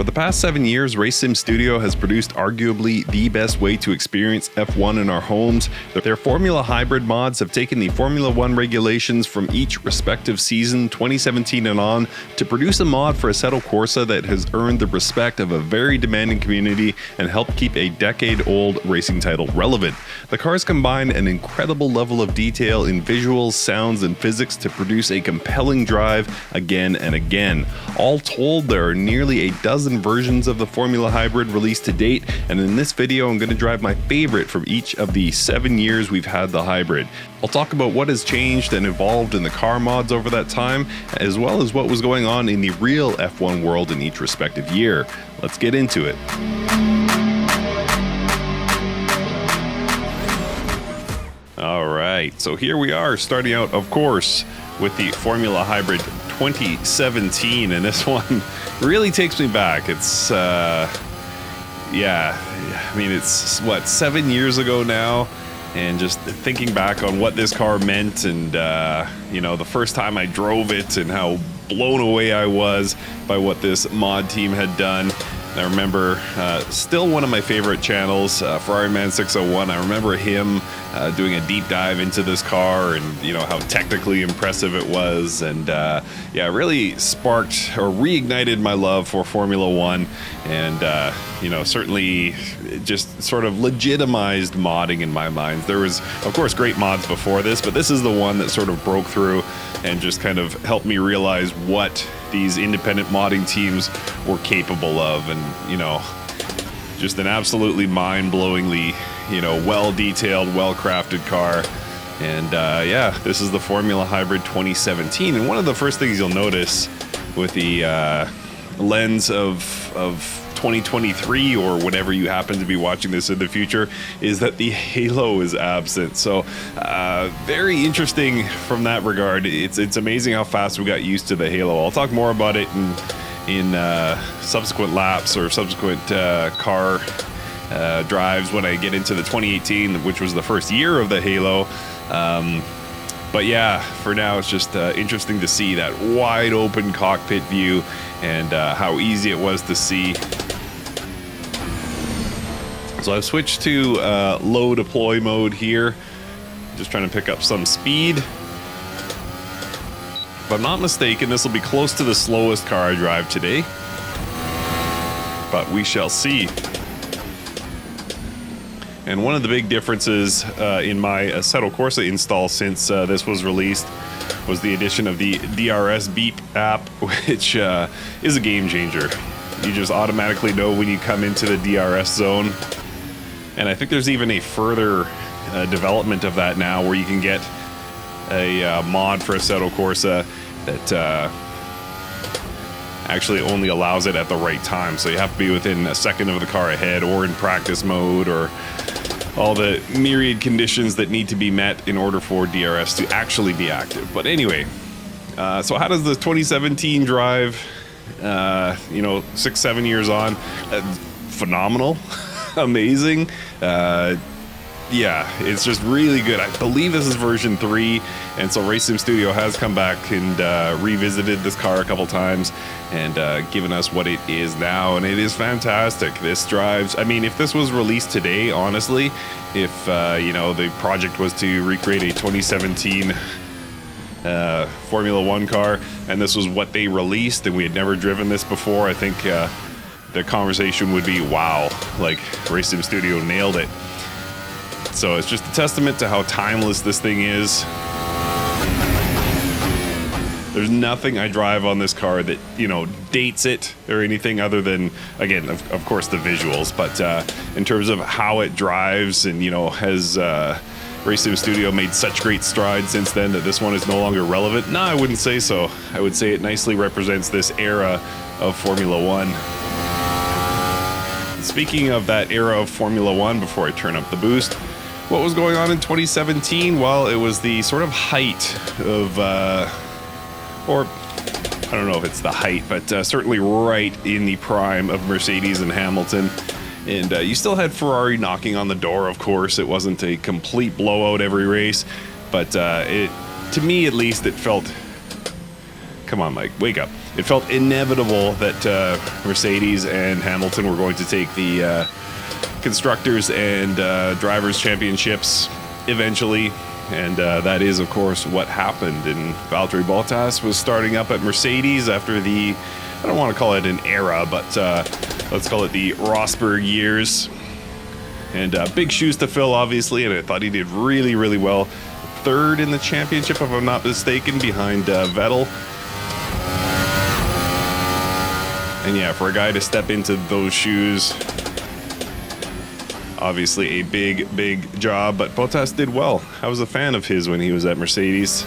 For the past 7 years, Race Sim Studio has produced arguably the best way to experience F1 in our homes. Their Formula Hybrid mods have taken the Formula 1 regulations from each respective season, 2017 and on, to produce a mod for Assetto Corsa that has earned the respect of a very demanding community and helped keep a decade-old racing title relevant. The cars combine an incredible level of detail in visuals, sounds, and physics to produce a compelling drive again and again. All told, there are nearly a dozen versions of the Formula Hybrid released to date, and in this video I'm going to drive my favorite from each of the 7 years we've had the hybrid. I'll talk about what has changed and evolved in the car mods over that time, as well as what was going on in the real F1 world in each respective year. Let's get into it. Alright, so here we are, starting out, of course, with the Formula Hybrid 2017, and this one really takes me back. It's it's what, 7 years ago now, and just thinking back on what this car meant, and the first time I drove it and how blown away I was by what this mod team had done. I remember still one of my favorite channels, Ferrari Man 601. I remember him doing a deep dive into this car, and how technically impressive it was, and really sparked or reignited my love for Formula One, and certainly just sort of legitimized modding in my mind. There was, of course, great mods before this, but this is the one that sort of broke through and just kind of helped me realize what these independent modding teams were capable of, and just an absolutely mind-blowingly well-detailed, well-crafted car. And this is the Formula Hybrid 2017, and one of the first things you'll notice with the lens of 2023, or whenever you happen to be watching this in the future, is that the halo is absent. So very interesting from that regard. It's amazing how fast we got used to the halo. I'll talk more about it in subsequent laps or subsequent car drives when I get into the 2018, which was the first year of the halo. But yeah, for now it's just interesting to see that wide open cockpit view, and how easy it was to see. So I've switched to low deploy mode here, just trying to pick up some speed. If I'm not mistaken, this will be close to the slowest car I drive today, but we shall see. And one of the big differences in my Assetto Corsa install since this was released was the addition of the DRS Beep app, which is a game changer. You just automatically know when you come into the DRS zone. And I think there's even a further development of that now, where you can get a mod for Assetto Corsa that actually only allows it at the right time. So you have to be within a second of the car ahead, or in practice mode, or all the myriad conditions that need to be met in order for DRS to actually be active. But anyway, so how does the 2017 drive, 6-7 years on? Phenomenal. Amazing. It's just really good. I believe this is version 3, and so Race Sim Studio has come back and revisited this car a couple times and given us what it is now, and it is fantastic. This drives, I mean, if this was released today, honestly, if the project was to recreate a 2017 Formula One car, and this was what they released, and we had never driven this before, I think the conversation would be, wow, like Race Sim Studio nailed it. So it's just a testament to how timeless this thing is. There's nothing I drive on this car that, dates it or anything, other than, again, of course, the visuals. But in terms of how it drives, and, has Race Sim Studio made such great strides since then that this one is no longer relevant? No, I wouldn't say so. I would say it nicely represents this era of Formula One. Speaking of that era of Formula One, before I turn up the boost, what was going on in 2017? Well, it was the sort of height of, or I don't know if it's the height, but certainly right in the prime of Mercedes and Hamilton. And you still had Ferrari knocking on the door, of course. It wasn't a complete blowout every race, but to me at least, it felt... Come on, Mike, wake up. it felt inevitable that Mercedes and Hamilton were going to take the constructors and drivers championships eventually, and that is of course what happened. And Valtteri Bottas was starting up at Mercedes after the, I don't want to call it an era, but let's call it the Rosberg years, and big shoes to fill obviously, and I thought he did really, really well. Third in the championship if I'm not mistaken, behind Vettel. And yeah, for a guy to step into those shoes, obviously a big job, but Bottas did well. I was a fan of his when he was at Mercedes.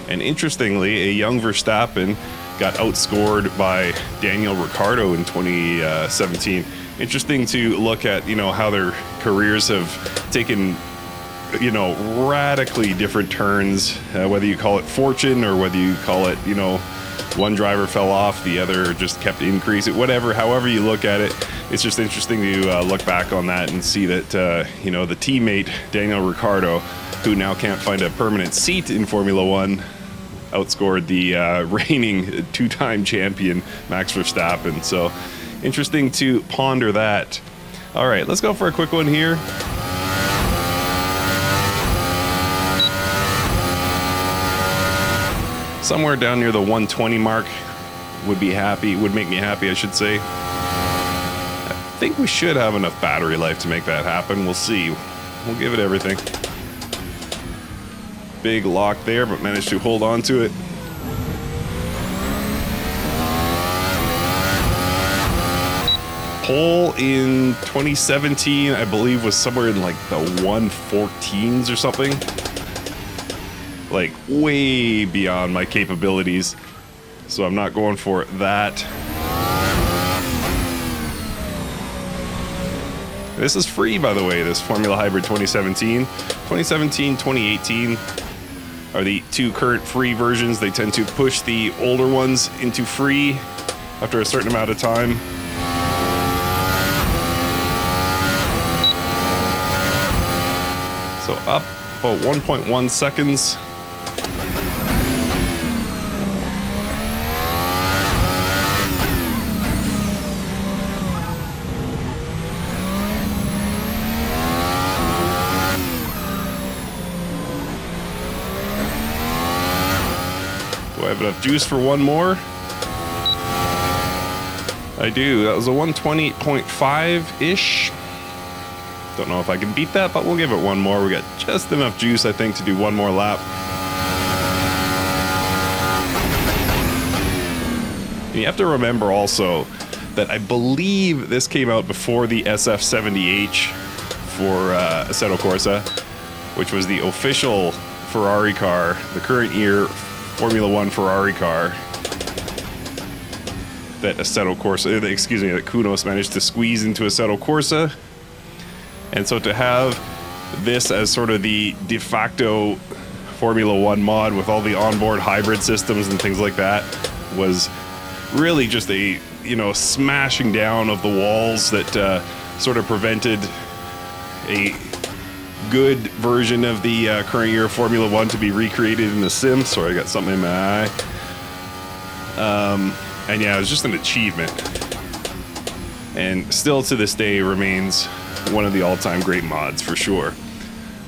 And interestingly, a young Verstappen got outscored by Daniel Ricciardo in 2017. Interesting to look at, you know, how their careers have taken, you know, radically different turns, whether you call it fortune or whether you call it, you know, one driver fell off, the other just kept increasing, whatever, however you look at it. It's just interesting to look back on that and see that, you know, the teammate, Daniel Ricciardo, who now can't find a permanent seat in Formula One, outscored the reigning two-time champion, Max Verstappen. So interesting to ponder that. All right, let's go for a quick one here. Somewhere down near the 120 mark would make me happy, I should say. I think we should have enough battery life to make that happen. We'll see. We'll give it everything. Big lock there, but managed to hold on to it. Pole in 2017, I believe, was somewhere in like the 114s or something. Like way beyond my capabilities, so I'm not going for that. This is free, by the way, this Formula Hybrid 2017. 2017, 2018 are the two current free versions. They tend to push the older ones into free after a certain amount of time. So up about 1.1 seconds. Do I have enough juice for one more? I do. That was a 120.5-ish. Don't know if I can beat that, but we'll give it one more. We got just enough juice, I think, to do one more lap. And you have to remember also that I believe this came out before the SF70H for Assetto Corsa, which was the official Ferrari car, the current year Formula One Ferrari car that Assetto Corsa, excuse me, that Kunos managed to squeeze into Assetto Corsa. And so to have this as sort of the de facto Formula One mod with all the onboard hybrid systems and things like that was really just a, you know, smashing down of the walls that sort of prevented a good version of the current year Formula One to be recreated in the sim. Sorry, I got something in my eye. And yeah, it was just an achievement. And still to this day remains one of the all-time great mods for sure.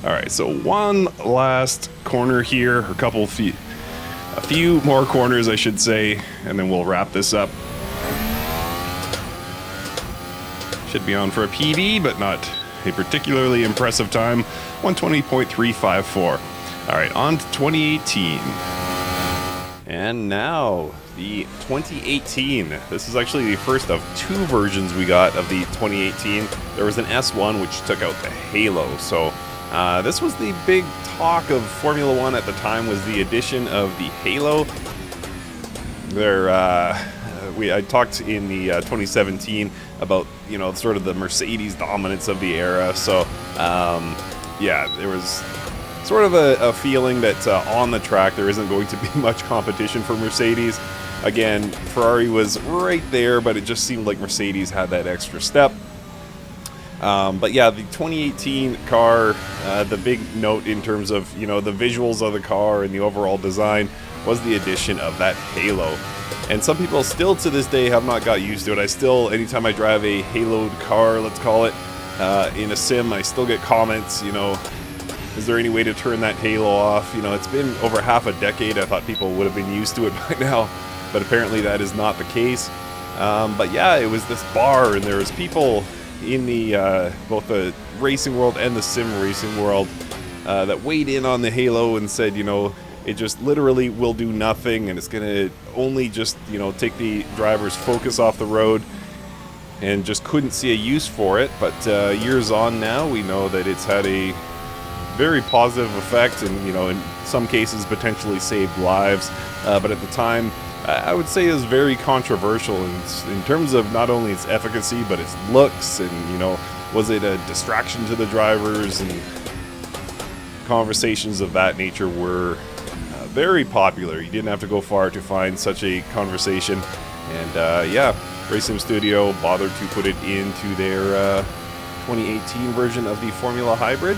All right, so one last corner here, a few more corners, I should say, and then we'll wrap this up. Should be on for a PB, but not a particularly impressive time. 120.354. All right, on to 2018. And now the 2018. This is actually the first of two versions we got of the 2018. There was an S1 which took out the Halo. So this was the big talk of Formula One at the time, was the addition of the Halo. I talked in the 2017 about, you know, sort of the Mercedes dominance of the era. So yeah, there was sort of a feeling that on the track there isn't going to be much competition for Mercedes. Again, Ferrari was right there, but it just seemed like Mercedes had that extra step. But yeah, the 2018 car, the big note in terms of, you know, the visuals of the car and the overall design was the addition of that halo. And some people still to this day have not got used to it. I still, anytime I drive a haloed car, let's call it, in a sim, I still get comments, you know, is there any way to turn that halo off? You know, it's been over half a decade. I thought people would have been used to it by now, but apparently that is not the case. But yeah, it was this bar, and there was people in the both the racing world and the sim racing world that weighed in on the halo and said, you know, it just literally will do nothing, and it's going to only just, you know, take the driver's focus off the road, and just couldn't see a use for it. But years on now, we know that it's had a very positive effect, and, you know, in some cases potentially saved lives. But at the time, I would say it was very controversial in terms of not only its efficacy, but its looks, and, you know, was it a distraction to the drivers, and conversations of that nature were very popular. You didn't have to go far to find such a conversation. And yeah, Racing Studio bothered to put it into their 2018 version of the Formula Hybrid.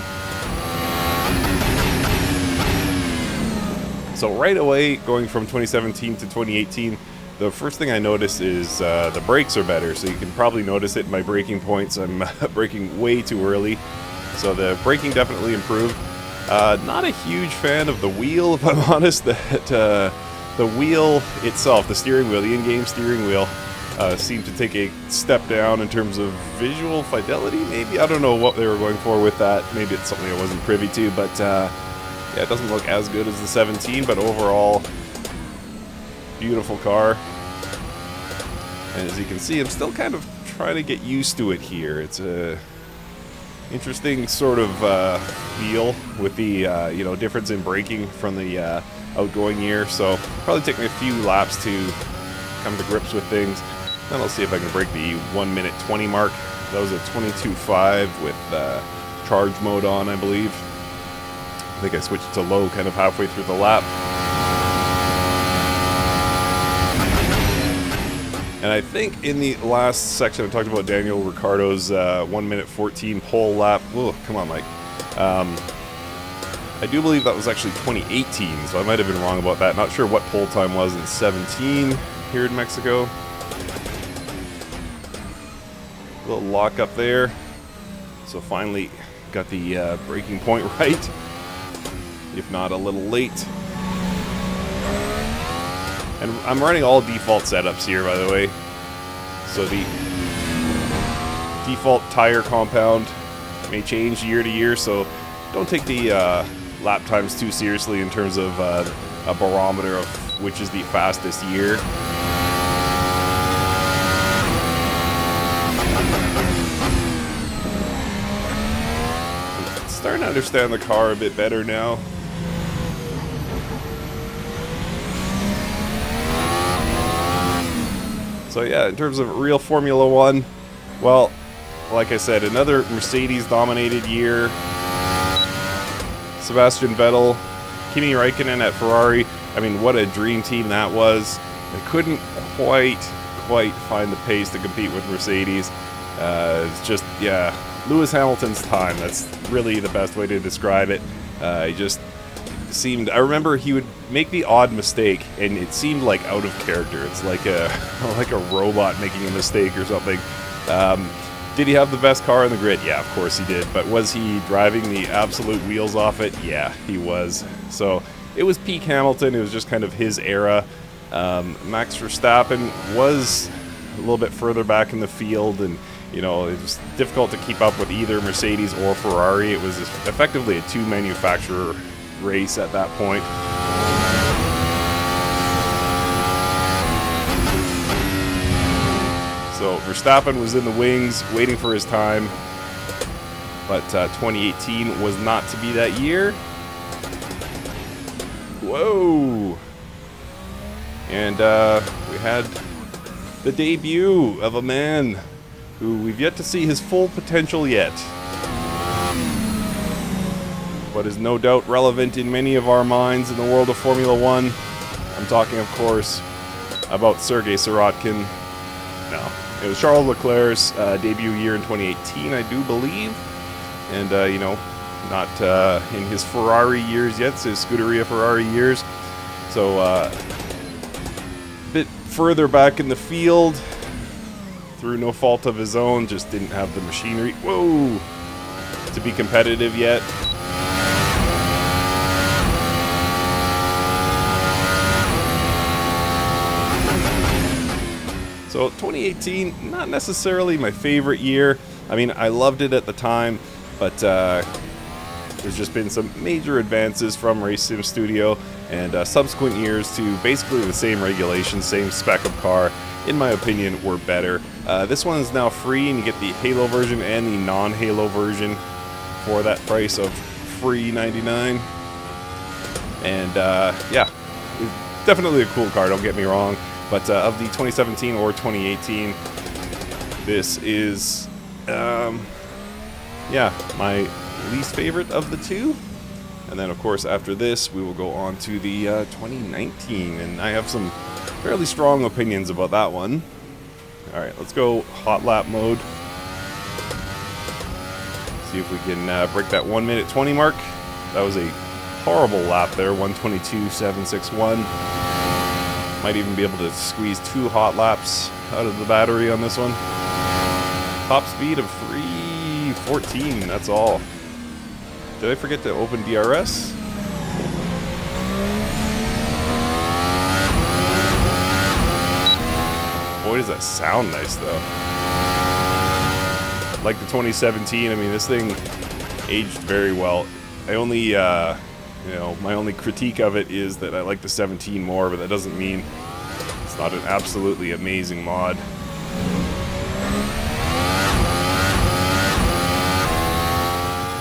So right away, going from 2017 to 2018, the first thing I noticed is the brakes are better. So you can probably notice it in my braking points. I'm braking way too early. So the braking definitely improved. Not a huge fan of the wheel, if I'm honest. That the wheel itself, the steering wheel, the in-game steering wheel, seemed to take a step down in terms of visual fidelity, maybe? I don't know what they were going for with that. Maybe it's something I wasn't privy to, but yeah, it doesn't look as good as the 17, but overall, beautiful car. And as you can see, I'm still kind of trying to get used to it here. It's a interesting sort of feel with the you know, difference in braking from the outgoing year. So probably take me a few laps to come to grips with things. Then I'll see if I can break the 1 minute 20 mark. That was a 22.5 with charge mode on, I believe. I think I switched to low kind of halfway through the lap. And I think in the last section I talked about Daniel Ricciardo's 1 minute 14 pole lap. Oh, come on, Mike. I do believe that was actually 2018, so I might have been wrong about that. Not sure what pole time was in 17 here in Mexico. A little lock up there. So finally got the braking point right, if not a little late. And I'm running all default setups here, by the way. So the default tire compound may change year to year, so don't take the lap times too seriously in terms of a barometer of which is the fastest year. I'm starting to understand the car a bit better now. So yeah, in terms of real Formula One, well, like I said, another Mercedes-dominated year. Sebastian Vettel, Kimi Räikkönen at Ferrari. I mean, what a dream team that was. They couldn't quite find the pace to compete with Mercedes. It's just, yeah, Lewis Hamilton's time. That's really the best way to describe it. He just seemed, I remember he would make the odd mistake and it seemed like out of character. It's like a like a robot making a mistake or something. Did he have the best car in the grid? Yeah, of course he did. But was he driving the absolute wheels off it? Yeah, he was. So it was peak Hamilton. It was just kind of his era. Max Verstappen was a little bit further back in the field, and you know, it was difficult to keep up with either Mercedes or Ferrari. It was effectively a two-manufacturer race at that point. So Verstappen was in the wings, waiting for his time, but 2018 was not to be that year. Whoa! And we had the debut of a man who we've yet to see his full potential yet, but is no doubt relevant in many of our minds in the world of Formula One. I'm talking, of course, about Sergei Sirotkin. No, it was Charles Leclerc's debut year in 2018, I do believe. And, you know, not in his Ferrari years yet, his Scuderia Ferrari years. So a bit further back in the field, through no fault of his own, just didn't have the machinery, whoa, to be competitive yet. So 2018, not necessarily my favorite year. I mean, I loved it at the time, but there's just been some major advances from Race Sim Studio, and subsequent years to basically the same regulations, same spec of car, in my opinion, were better. This one is now free, and you get the Halo version and the non-Halo version for that price of free $99. And yeah, it's definitely a cool car, don't get me wrong. But of the 2017 or 2018, this is, yeah, my least favorite of the two. And then, of course, after this, we will go on to the 2019. And I have some fairly strong opinions about that one. All right, let's go hot lap mode. See if we can break that 1 minute 20 mark. That was a horrible lap there, 1:22.761. Might even be able to squeeze 2 hot laps out of the battery on this one. Top speed of 3:14, that's all. Did I forget to open DRS? Boy, does that sound nice, though. Like the 2017, I mean, this thing aged very well. I only, you know, my only critique of it is that I like the 17 more, but that doesn't mean it's not an absolutely amazing mod.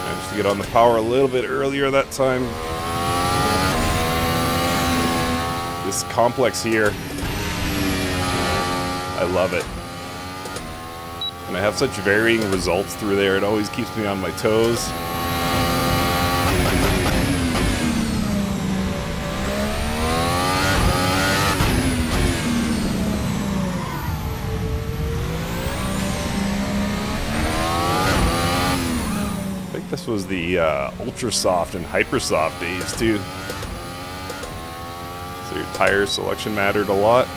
Managed to get on the power a little bit earlier that time. This complex here, I love it. And I have such varying results through there, it always keeps me on my toes. This was the ultra soft and hyper soft days too. So your tire selection mattered a lot.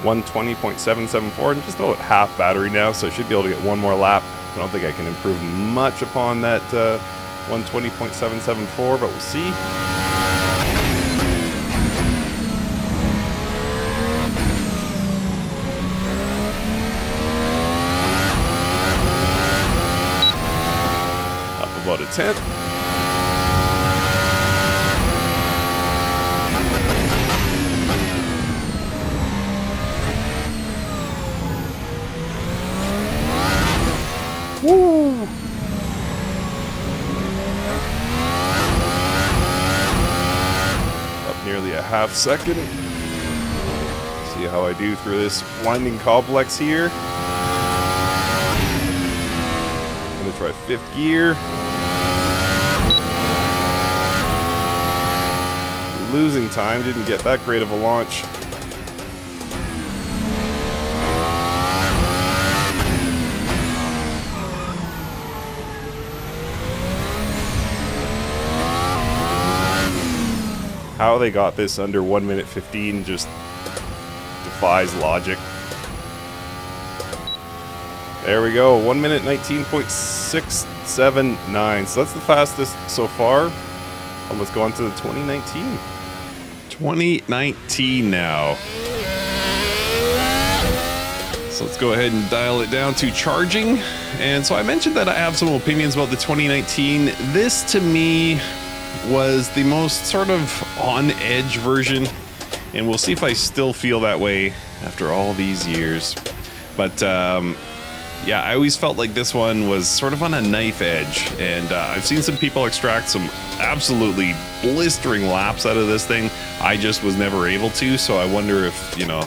120.774 and just about half battery now, so I should be able to get one more lap. I don't think I can improve much upon that 120.774, but we'll see. About a 10th. Woo! Up nearly a half second. See how I do through this winding complex here. I'm gonna try 5th gear. Losing time, didn't get that great of a launch. How they got this under 1 minute 15 just defies logic. There we go, 1 minute 19.679. So that's the fastest so far. Let's go on to the 2019. 2019 now. So let's go ahead and dial it down to charging. And so I mentioned that I have some opinions about the 2019. This to me was the most sort of on edge version, and we'll see if I still feel that way after all these years. But yeah, I always felt like this one was sort of on a knife edge, and I've seen some people extract some absolutely blistering laps out of this thing. I just was never able to, so I wonder if, you know,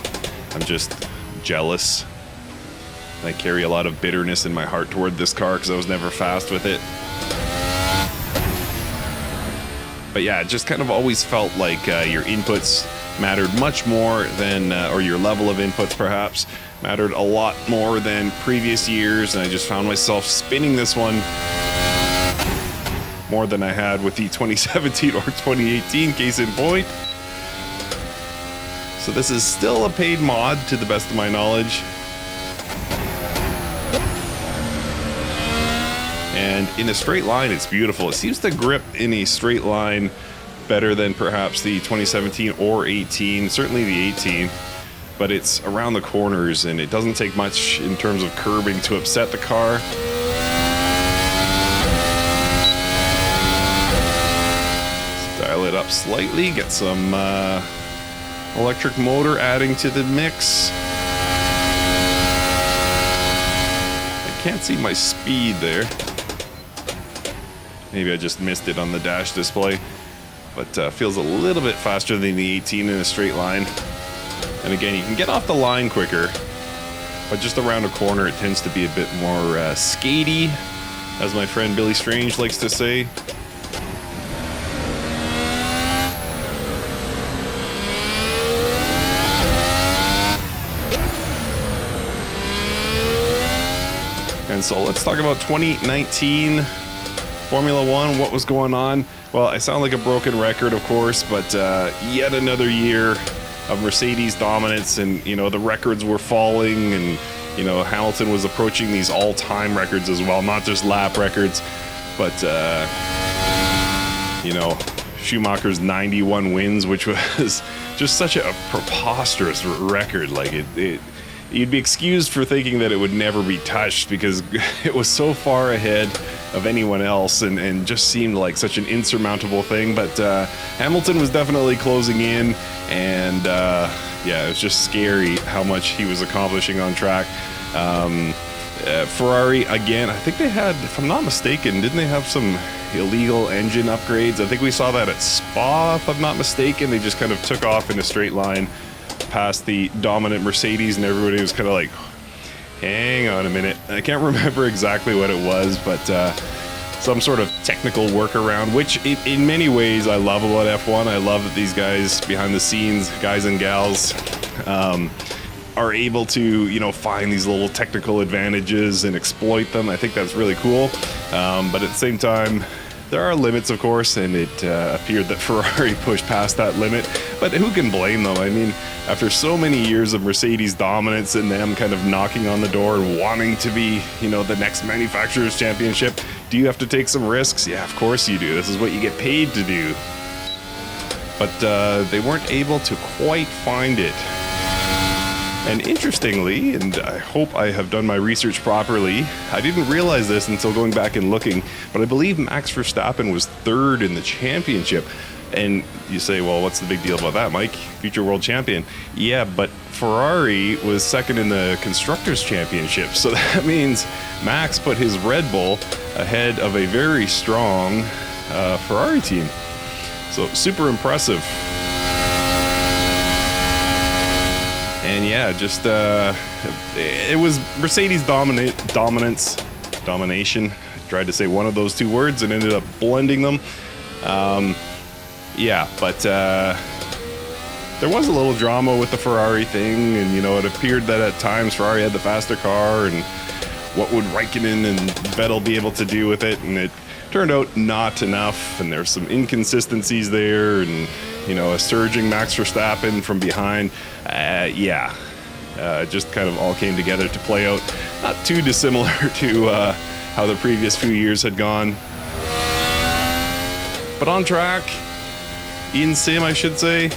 I'm just jealous. I carry a lot of bitterness in my heart toward this car because I was never fast with it. But yeah, it just kind of always felt like your inputs mattered much more than, or your level of inputs perhaps, mattered a lot more than previous years, and I just found myself spinning this one more than I had with the 2017 or 2018, case in point. So this is still a paid mod to the best of my knowledge. And in a straight line, it's beautiful. It seems to grip in a straight line better than perhaps the 2017 or 18, certainly the 18. But it's around the corners, and it doesn't take much in terms of curbing to upset the car. Let's dial it up slightly, get some electric motor adding to the mix. I can't see my speed there. Maybe I just missed it on the dash display, but feels a little bit faster than the 18 in a straight line. And again, you can get off the line quicker, but just around a corner it tends to be a bit more skatey, as my friend Billy Strange likes to say. And so let's talk about 2019 Formula One. What was going on? Well, I sound like a broken record, of course, but yet another year of Mercedes dominance, and you know, the records were falling, and you know, Hamilton was approaching these all-time records as well, not just lap records, but you know, Schumacher's 91 wins, which was just such a preposterous record. Like you'd be excused for thinking that it would never be touched because it was so far ahead of anyone else, and just seemed like such an insurmountable thing. But Hamilton was definitely closing in, and yeah, it was just scary how much he was accomplishing on track. Ferrari, again, I think they had, if I'm not mistaken, didn't they have some illegal engine upgrades? I think we saw that at Spa, if I'm not mistaken. They just kind of took off in a straight line past the dominant Mercedes, and everybody was kind of like, hang on a minute. I can't remember exactly what it was, but some sort of technical workaround, which in many ways I love about F1. I love that these guys behind the scenes, guys and gals, are able to, you know, find these little technical advantages and exploit them. I think that's really cool. But at the same time, there are limits, of course, and it appeared that Ferrari pushed past that limit. But who can blame them? I mean, after so many years of Mercedes dominance and them kind of knocking on the door and wanting to be, you know, the next manufacturer's championship, do you have to take some risks? Yeah, of course you do. This is what you get paid to do. But they weren't able to quite find it. And interestingly, and I hope I have done my research properly, I didn't realize this until going back and looking, but I believe Max Verstappen was third in the championship. And you say, well, what's the big deal about that, Mike? Future world champion. Yeah, but Ferrari was second in the Constructors' Championship. So that means Max put his Red Bull ahead of a very strong Ferrari team. So super impressive. And yeah, just it was Mercedes domination. I tried to say one of those two words and ended up blending them. Yeah, but there was a little drama with the Ferrari thing, and you know, it appeared that at times Ferrari had the faster car, and what would Raikkonen and Vettel be able to do with it? And it turned out not enough, and there's some inconsistencies there, and you know, a surging Max Verstappen from behind. Yeah, just kind of all came together to play out. Not too dissimilar to how the previous few years had gone. But on track, in sim, I should say,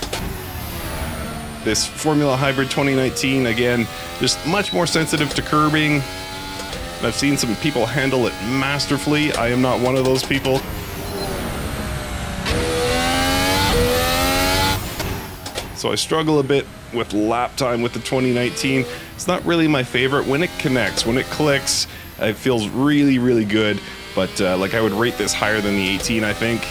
this Formula Hybrid 2019, again, just much more sensitive to curbing. And I've seen some people handle it masterfully. I am not one of those people. So I struggle a bit with lap time with the 2019. It's not really my favorite. When it connects, when it clicks, it feels really, really good. But like, I would rate this higher than the 18, I think.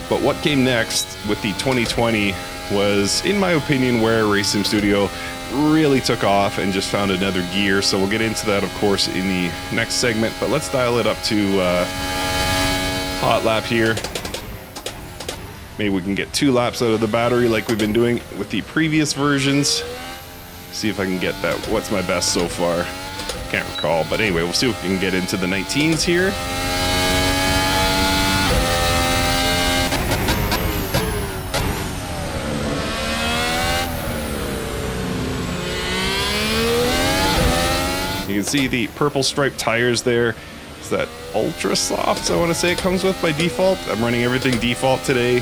But what came next with the 2020 was, in my opinion, where Race Sim Studio really took off and just found another gear. So we'll get into that, of course, in the next segment. But let's dial it up to hot lap here. Maybe we can get 2 laps out of the battery like we've been doing with the previous versions. See if I can get that. What's my best so far? Can't recall. But anyway, we'll see if we can get into the 19s here. You can see the purple striped tires there. It's that ultra soft, I want to say it comes with by default. I'm running everything default today.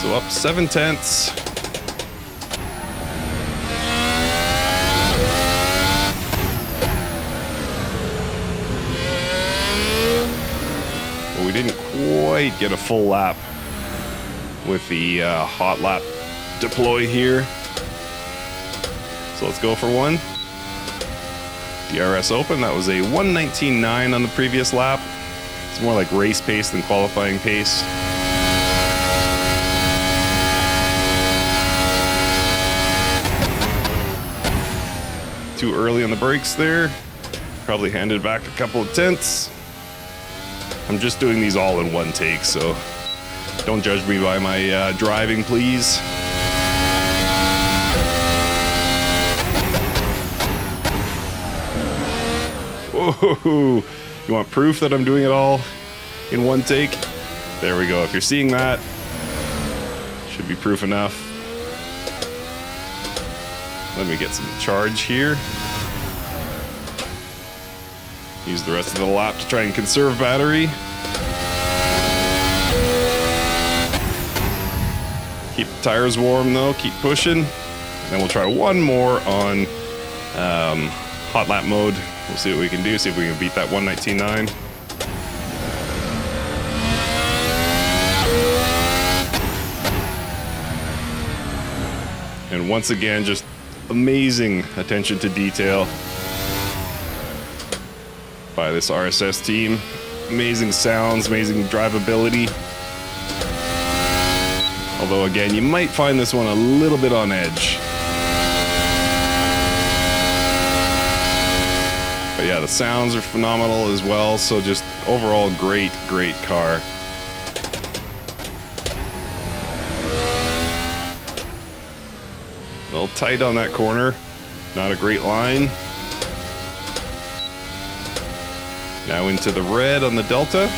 So up 0.7. We didn't quite get a full lap with the hot lap deploy here. So let's go for one. DRS open, that was a 1:19.9 on the previous lap. It's more like race pace than qualifying pace. Too early on the brakes there. Probably handed back a couple of tenths. I'm just doing these all in one take, so don't judge me by my driving, please. Whoa! You want proof that I'm doing it all in one take? There we go. If you're seeing that, should be proof enough. Let me get some charge here. Use the rest of the lap to try and conserve battery. Keep the tires warm though, keep pushing. And then we'll try one more on hot lap mode. We'll see what we can do, see if we can beat that 1:19.9. And once again, just amazing attention to detail by this RSS team. Amazing sounds, amazing drivability. Although again, you might find this one a little bit on edge. But yeah, the sounds are phenomenal as well. So just overall great car. A little tight on that corner. Not a great line. Now into the red on the Delta.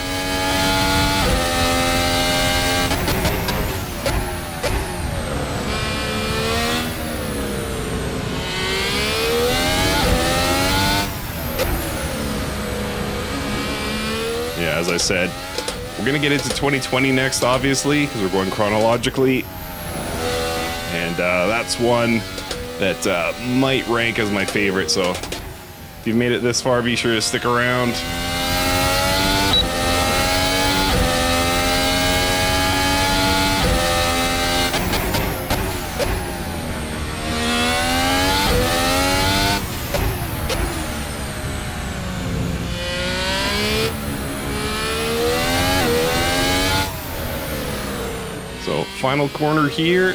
Yeah, as I said, we're gonna get into 2020 next, obviously, because we're going chronologically. And that's one that might rank as my favorite, so if you've made it this far, be sure to stick around. So, final corner here.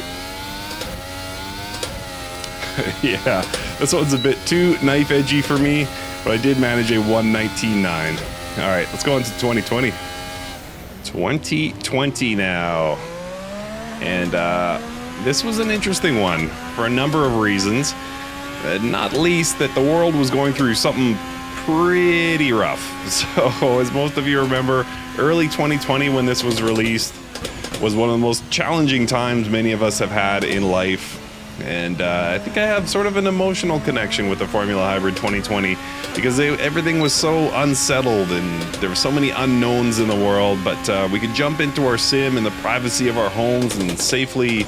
Yeah, this one's a bit too knife edgy for me, but I did manage a 1:19.9. All right, let's go into 2020. 2020 now. And this was an interesting one for a number of reasons. Not least that the world was going through something pretty rough. So, as most of you remember, early 2020 when this was released was one of the most challenging times many of us have had in life. And I think I have sort of an emotional connection with the Formula Hybrid 2020 because everything was so unsettled and there were so many unknowns in the world, but we could jump into our sim in the privacy of our homes and safely,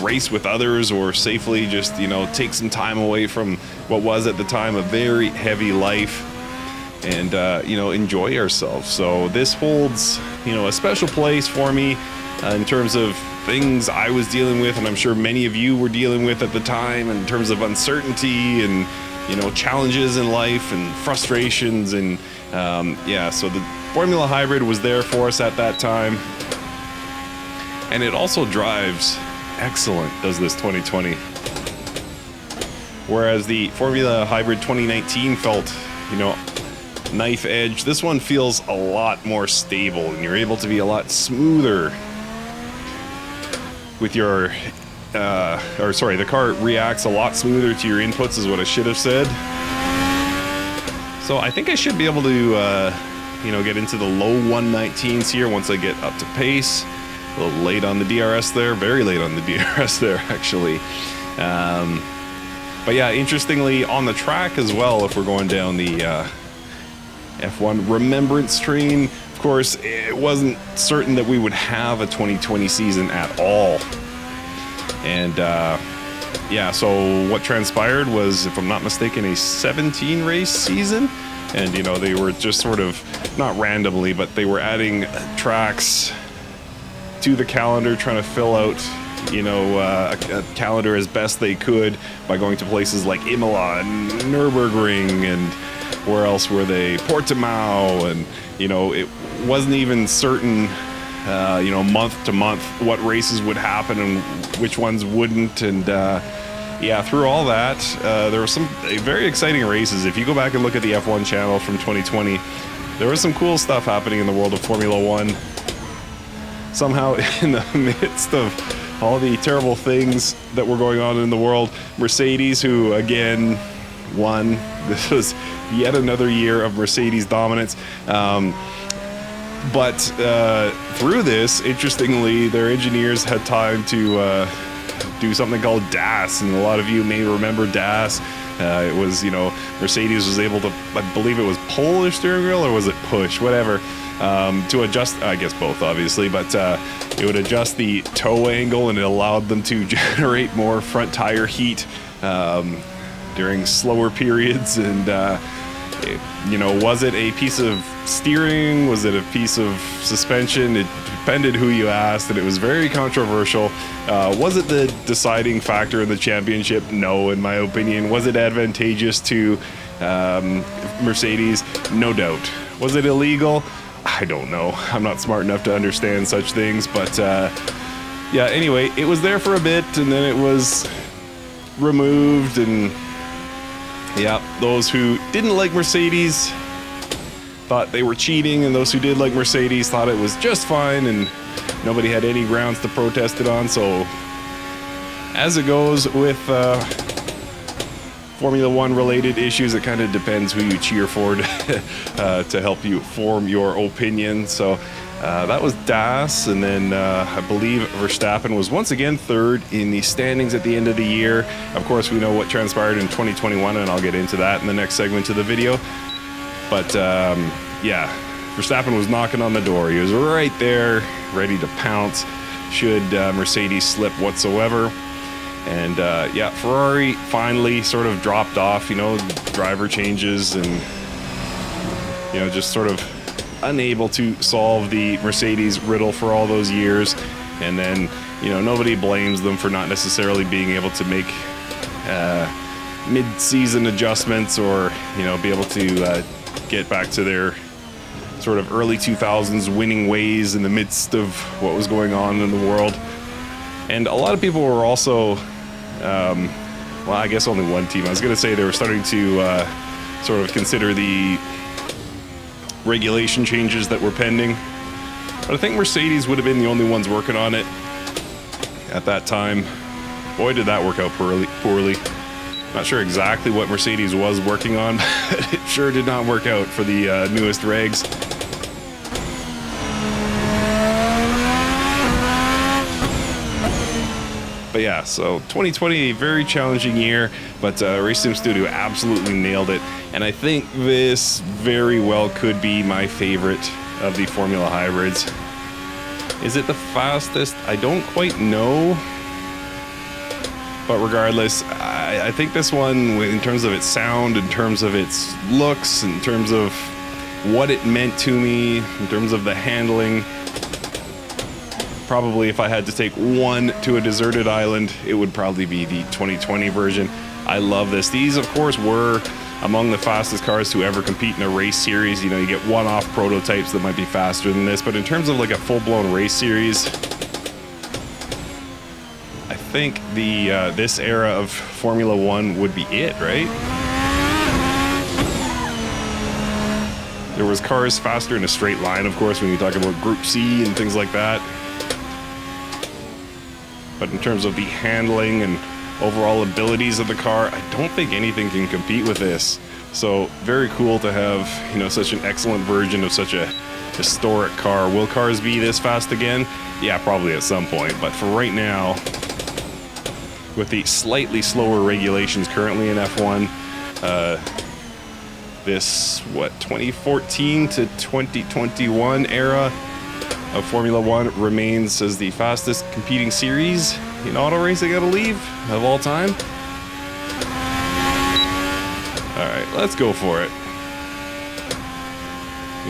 race with others or safely just, take some time away from what was at the time a very heavy life and, enjoy ourselves. So this holds, a special place for me in terms of things I was dealing with, and I'm sure many of you were dealing with at the time in terms of uncertainty and, challenges in life and frustrations. And so the Formula Hybrid was there for us at that time. And it also drives excellent, does this 2020. Whereas the Formula Hybrid 2019 felt, knife edge, this one feels a lot more stable and you're able to be a lot smoother with your, the car reacts a lot smoother to your inputs is what I should have said. So I think I should be able to, you know, get into the low 119s here once I get up to pace. A little late on the DRS there, very late on the DRS there, actually. But yeah, interestingly, on the track as well, if we're going down the F1 Remembrance train, of course, it wasn't certain that we would have a 2020 season at all. And yeah, so what transpired was, if I'm not mistaken, a 17 race season. And, you know, they were just sort of, not randomly, but they were adding tracks to the calendar, trying to fill out, you know, a calendar as best they could by going to places like Imola and Nürburgring, and where else were they? Portimao, and, you know, it wasn't even certain, you know, month to month what races would happen and which ones wouldn't. And yeah, through all that, there were some very exciting races. If you go back and look at the F1 channel from 2020, there was some cool stuff happening in the world of Formula One. Somehow, in the midst of all the terrible things that were going on in the world, Mercedes, who again won. This was yet another year of Mercedes dominance. But through this, interestingly, their engineers had time to do something called DAS, and a lot of you may remember DAS. It was, you know, Mercedes was able to, I believe it was pull their steering wheel, or was it push, whatever, to adjust, I guess both obviously, but it would adjust the toe angle, and it allowed them to generate more front tire heat during slower periods. And you know, was it a piece of steering? Was it a piece of suspension? It depended who you asked, and it was very controversial. Was it the deciding factor in the championship? No, in my opinion. Was it advantageous to Mercedes? No doubt. Was it illegal? I don't know. I'm not smart enough to understand such things, but yeah, anyway, it was there for a bit, and then it was removed. And yeah, those who didn't like Mercedes thought they were cheating, and those who did like Mercedes thought it was just fine, and nobody had any grounds to protest it on. So as it goes with Formula One related issues, it kind of depends who you cheer for to help you form your opinion. So that was DAS, and then I believe Verstappen was once again third in the standings at the end of the year. Of course, we know what transpired in 2021, and I'll get into that in the next segment of the video. But yeah, Verstappen was knocking on the door. He was right there, ready to pounce should Mercedes slip whatsoever. And yeah, Ferrari finally sort of dropped off, you know, driver changes, and, you know, just sort of unable to solve the Mercedes riddle for all those years. And then, you know, nobody blames them for not necessarily being able to make mid-season adjustments, or, you know, be able to get back to their sort of early 2000s winning ways in the midst of what was going on in the world. And a lot of people were also, well, I guess only one team. I was going to say they were starting to sort of consider the regulation changes that were pending. But I think Mercedes would have been the only ones working on it at that time. Boy, did that work out poorly. Not sure exactly what Mercedes was working on, but it sure did not work out for the newest regs. But yeah, so 2020, a very challenging year, but Race Sim Studio absolutely nailed it. And I think this very well could be my favorite of the Formula Hybrids. Is it the fastest? I don't quite know. But regardless, I think this one, in terms of its sound, in terms of its looks, in terms of what it meant to me, in terms of the handling, probably if I had to take one to a deserted island, it would probably be the 2020 version. I love this. These, of course, were among the fastest cars to ever compete in a race series. You know, you get one-off prototypes that might be faster than this, but in terms of like a full-blown race series, I think the this era of Formula One would be it, right? There was cars faster in a straight line, of course, when you talk about Group C and things like that. But in terms of the handling and overall abilities of the car, I don't think anything can compete with this. So very cool to have, you know, such an excellent version of such a historic car. Will cars be this fast again? Yeah, probably at some point. But for right now, with the slightly slower regulations currently in F1, this, 2014 to 2021 era of Formula One remains as the fastest competing series in auto racing, I believe, of all time. All right, let's go for it.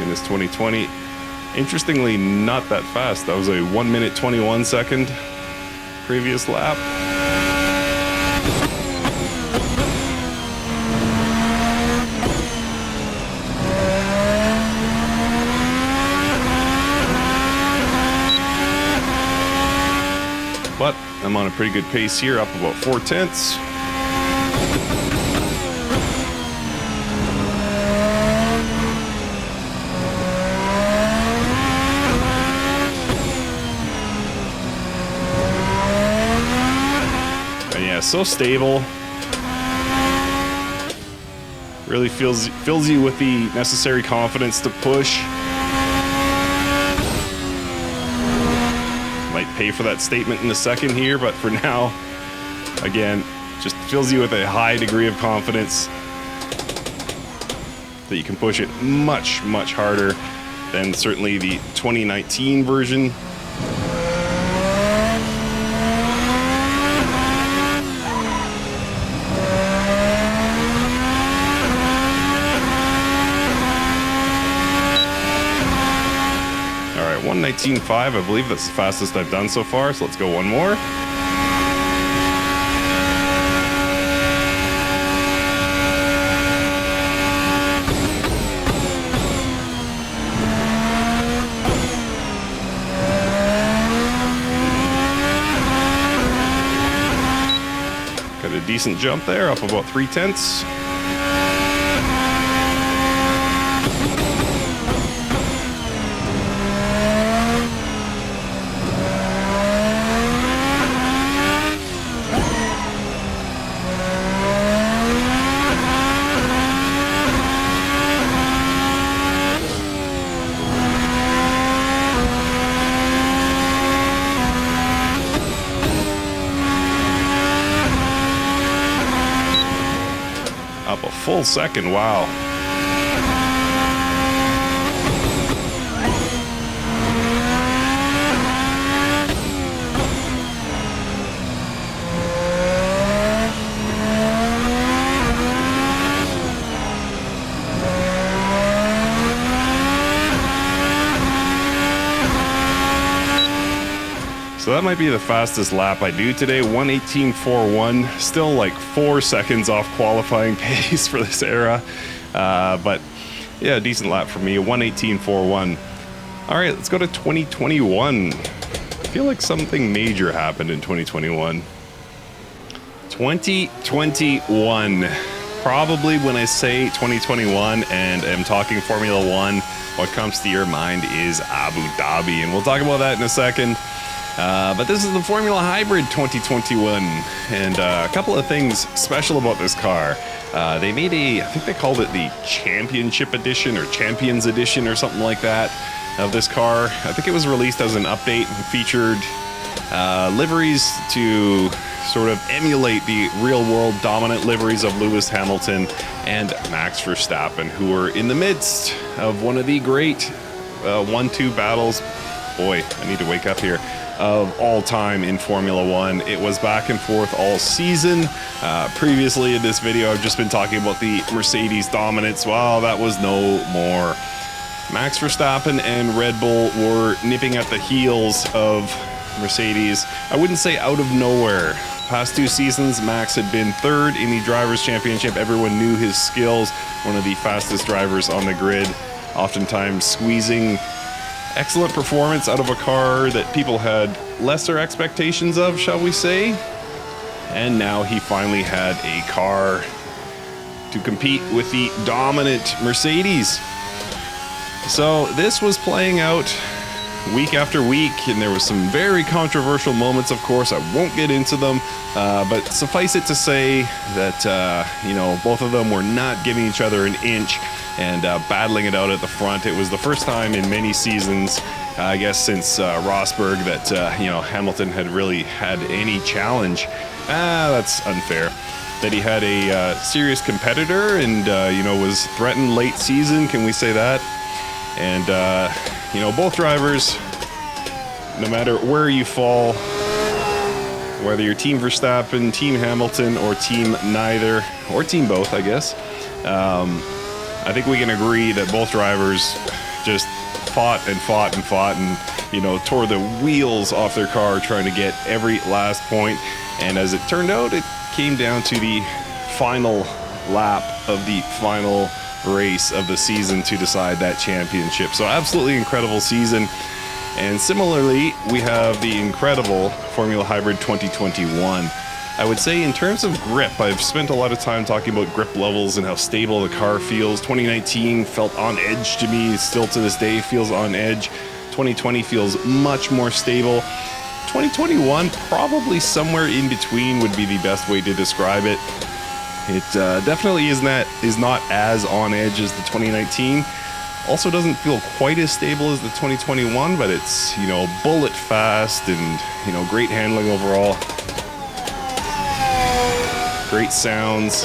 In this 2020, interestingly, not that fast. That was a 1 minute 21 second previous lap. But I'm on a pretty good pace here, up about 0.4. And yeah, so stable. Really fills you with the necessary confidence to push. Might pay for that statement in a second here, but for now, again, just fills you with a high degree of confidence that you can push it much, much harder than certainly the 2019 version. All right, 1:19.5, I believe that's the fastest I've done so far, so let's go one more. Got a decent jump there, up about 0.3. Up a full second, wow. So that might be the fastest lap I do today, 1:18.41. Still like 4 seconds off qualifying pace for this era. But yeah, decent lap for me, 1:18.41. All right, let's go to 2021. I feel like something major happened in 2021. 2021. Probably when I say 2021 and am talking Formula One, what comes to your mind is Abu Dhabi. And we'll talk about that in a second. But this is the Formula Hybrid 2021, and a couple of things special about this car. They made I think they called it the Championship Edition or Champions Edition or something like that of this car. I think it was released as an update and featured liveries to sort of emulate the real-world dominant liveries of Lewis Hamilton and Max Verstappen, who were in the midst of one of the great 1-2 battles. Boy, I need to wake up here. Of all time in Formula One. It was back and forth all season. Previously in this video, I've just been talking about the Mercedes dominance. Well, that was no more. Max Verstappen and Red Bull were nipping at the heels of Mercedes. I wouldn't say out of nowhere. Past 2 seasons, Max had been 3rd in the Drivers' Championship. Everyone knew his skills. One of the fastest drivers on the grid, oftentimes squeezing excellent performance out of a car that people had lesser expectations of, shall we say. And now he finally had a car to compete with the dominant Mercedes. So this was playing out week after week, and there was some very controversial moments, of course. I won't get into them, but suffice it to say that, you know, both of them were not giving each other an inch and battling it out at the front. It was the first time in many seasons, I guess, since Rosberg that, you know, Hamilton had really had any challenge. That's unfair. That he had a serious competitor and, you know, was threatened late season. Can we say that? And, you know, both drivers, no matter where you fall, whether you're Team Verstappen, Team Hamilton, or Team neither, or Team both, I guess, I think we can agree that both drivers just fought and fought and fought and, you know, tore the wheels off their car trying to get every last point. And as it turned out, it came down to the final lap of the final race of the season to decide that championship. So absolutely incredible season. And similarly, we have the incredible Formula Hybrid 2021. I would say in terms of grip, I've spent a lot of time talking about grip levels and how stable the car feels. 2019 felt on edge to me, still to this day feels on edge. 2020 feels much more stable. 2021, probably somewhere in between would be the best way to describe it. It definitely is not as on edge as the 2019. Also doesn't feel quite as stable as the 2021, but it's, you know, bullet fast and, you know, great handling overall. Great sounds.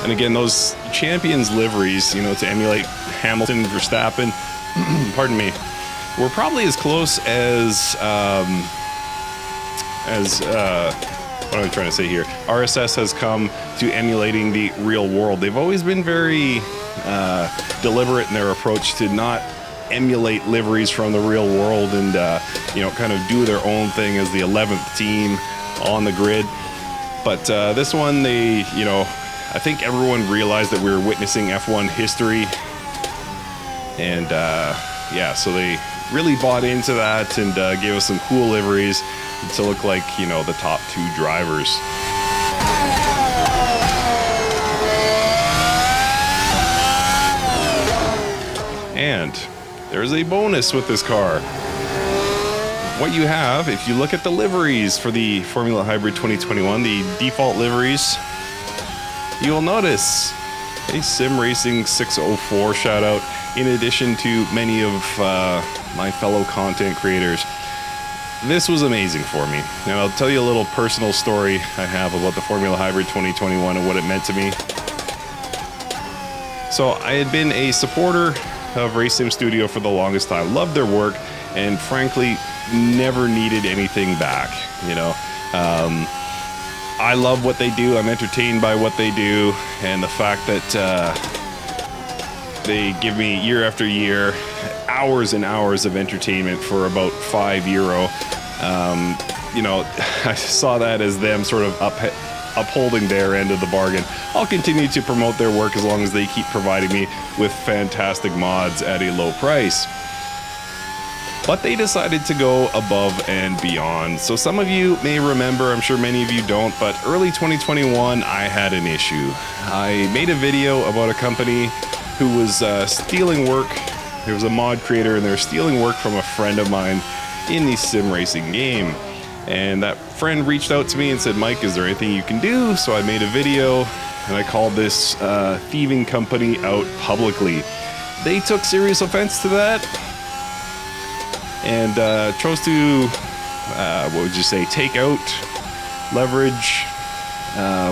And again, those champions liveries, you know, to emulate Hamilton, Verstappen, pardon me, we're probably as close as what am I trying to say here? RSS has come to emulating the real world. They've always been very deliberate in their approach to not emulate liveries from the real world and, you know, kind of do their own thing as the 11th team on the grid. But this one, they, you know, I think everyone realized that we were witnessing F1 history. And, yeah, so they really bought into that and gave us some cool liveries to look like, you know, the top two drivers. And there's a bonus with this car. What you have, if you look at the liveries for the Formula Hybrid 2021, the default liveries, you will notice a Sim Racing 604 shout out, in addition to many of my fellow content creators. This was amazing for me, and I'll tell you a little personal story I have about the Formula Hybrid 2021 and what it meant to me. So I had been a supporter of Race Sim Studio for the longest time, loved their work, and frankly, never needed anything back, you know. I love what they do, I'm entertained by what they do, and the fact that they give me year after year hours and hours of entertainment for about €5. You know, I saw that as them sort of upholding their end of the bargain. I'll continue to promote their work as long as they keep providing me with fantastic mods at a low price. But they decided to go above and beyond. So some of you may remember, I'm sure many of you don't, but early 2021, I had an issue. I made a video about a company who was stealing work. There was a mod creator and they were stealing work from a friend of mine in the sim racing game. And that friend reached out to me and said, Mike, is there anything you can do? So I made a video and I called this thieving company out publicly. They took serious offense to that and chose to, what would you say, take out, leverage,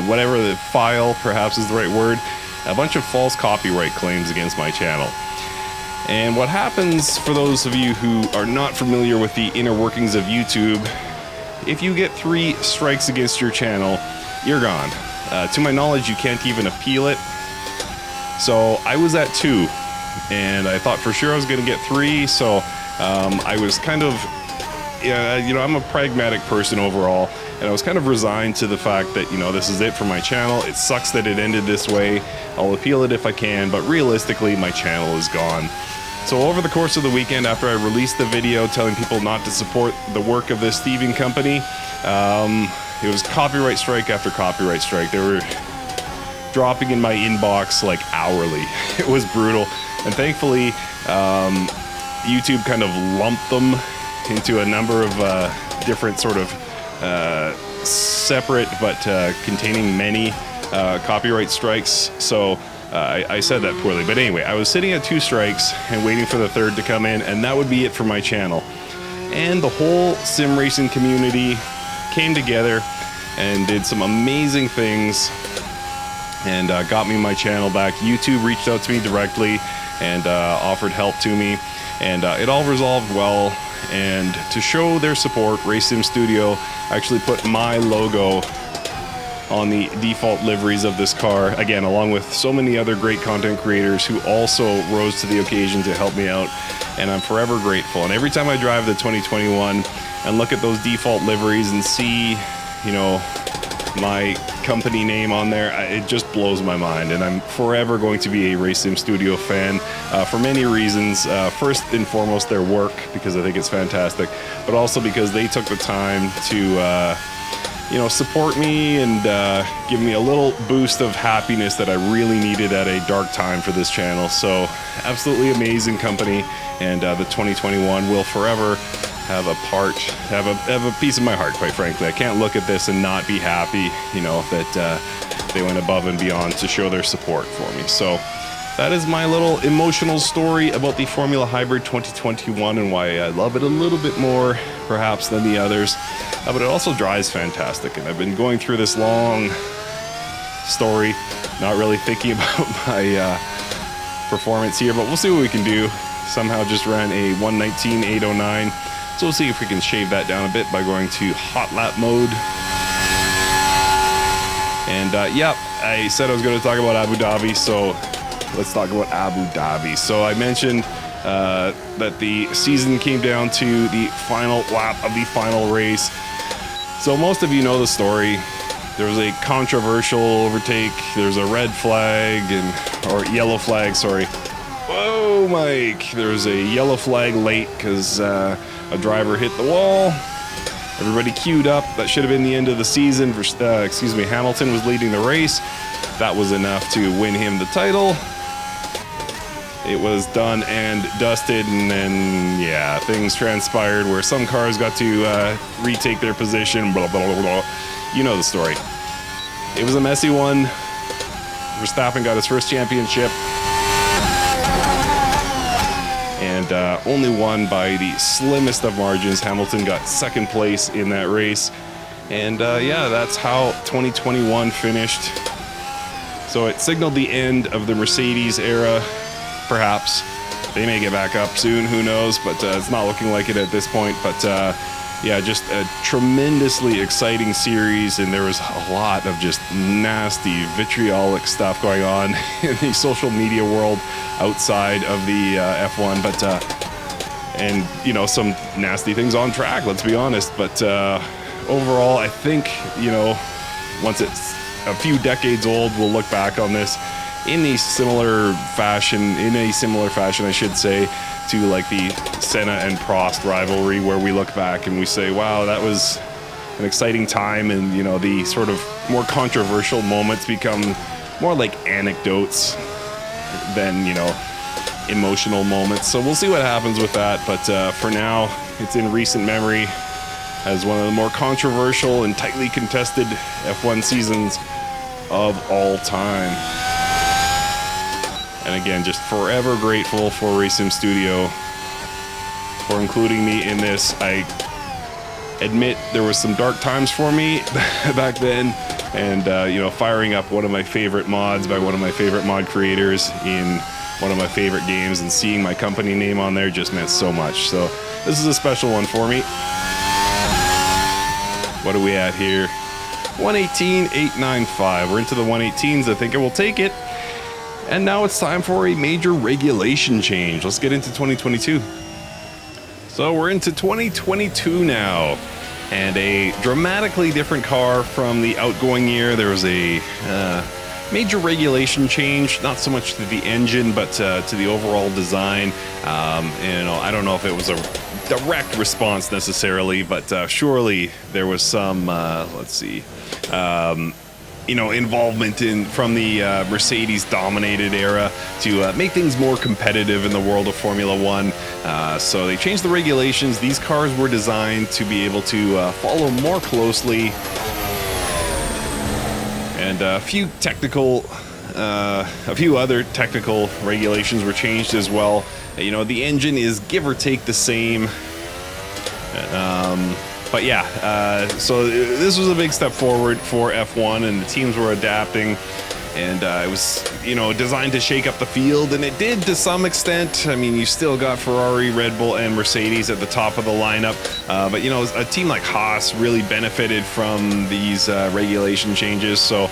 whatever the file perhaps is the right word, a bunch of false copyright claims against my channel. And what happens, for those of you who are not familiar with the inner workings of YouTube, if you get 3 strikes against your channel, you're gone. To my knowledge, you can't even appeal it. So I was at 2, and I thought for sure I was going to get 3, so I was kind of, you know, I'm a pragmatic person overall, and I was kind of resigned to the fact that, you know, this is it for my channel. It sucks that it ended this way. I'll appeal it if I can, but realistically, my channel is gone. So over the course of the weekend, after I released the video telling people not to support the work of this thieving company, it was copyright strike after copyright strike. They were dropping in my inbox like hourly. It was brutal. And thankfully, YouTube kind of lumped them into a number of different sort of separate but containing many copyright strikes. So I said that poorly, but anyway, I was sitting at 2 strikes and waiting for the 3rd to come in, and that would be it for my channel. And the whole sim racing community came together and did some amazing things and got me my channel back. YouTube reached out to me directly and offered help to me, and it all resolved well. And to show their support, Race Sim Studio actually put my logo on the default liveries of this car, again, along with so many other great content creators who also rose to the occasion to help me out, and I'm forever grateful. And every time I drive the 2021 and look at those default liveries and see, you know, my company name on there, it just blows my mind, and I'm forever going to be a Race Sim Studio fan for many reasons. First and foremost, their work, because I think it's fantastic, but also because they took the time to you know, support me and give me a little boost of happiness that I really needed at a dark time for this channel. So absolutely amazing company, and the 2021 will forever have a piece of my heart, quite frankly. I can't look at this and not be happy, you know, that they went above and beyond to show their support for me. So that is my little emotional story about the Formula Hybrid 2021 and why I love it a little bit more perhaps than the others. But it also drives fantastic, and I've been going through this long story, not really thinking about my performance here, but we'll see what we can do. Somehow just ran a 119.809, so we'll see if we can shave that down a bit by going to hot lap mode. And yeah, I said I was going to talk about Abu Dhabi, so let's talk about Abu Dhabi. So I mentioned that the season came down to the final lap of the final race. So most of you know the story. There was a controversial overtake. There's a red flag or yellow flag, sorry. Whoa, Mike. There was a yellow flag late because a driver hit the wall. Everybody queued up. That should have been the end of the season. Hamilton was leading the race. That was enough to win him the title. It was done and dusted, and then, yeah, things transpired where some cars got to retake their position, blah, blah, blah, blah. You know the story. It was a messy one. Verstappen got his first championship, and only won by the slimmest of margins. Hamilton got 2nd place in that race, and yeah, that's how 2021 finished. So it signaled the end of the Mercedes era. Perhaps they may get back up soon, who knows, but it's not looking like it at this point. But yeah, just a tremendously exciting series, and there was a lot of just nasty, vitriolic stuff going on in the social media world outside of the F1, but and you know, some nasty things on track, let's be honest. But overall, I think, you know, once it's a few decades old, we'll look back on this in a similar fashion, I should say, to like the Senna and Prost rivalry, where we look back and we say, wow, that was an exciting time, and you know, the sort of more controversial moments become more like anecdotes than, you know, emotional moments. So we'll see what happens with that, but for now, it's in recent memory as one of the more controversial and tightly contested F1 seasons of all time. And again, just forever grateful for Race Sim Studio for including me in this. I admit there was some dark times for me back then, and you know, firing up one of my favorite mods by one of my favorite mod creators in one of my favorite games and seeing my company name on there just meant so much. So this is a special one for me. What are we at here? 118.895. We're into the 118s. I think I will take it. And now it's time for a major regulation change. Let's get into 2022. So we're into 2022 now, and a dramatically different car from the outgoing year. There was a major regulation change, not so much to the engine, but to the overall design. You know, I don't know if it was a direct response necessarily, but surely there was some, let's see, involvement from the Mercedes-dominated era to make things more competitive in the world of Formula One. So they changed the regulations. These cars were designed to be able to follow more closely, and a few other technical regulations were changed as well. The engine is give or take the same. But yeah, so this was a big step forward for F1, and the teams were adapting, and it was, designed to shake up the field, and it did to some extent. I mean, you still got Ferrari, Red Bull, and Mercedes at the top of the lineup, but a team like Haas really benefited from these regulation changes, so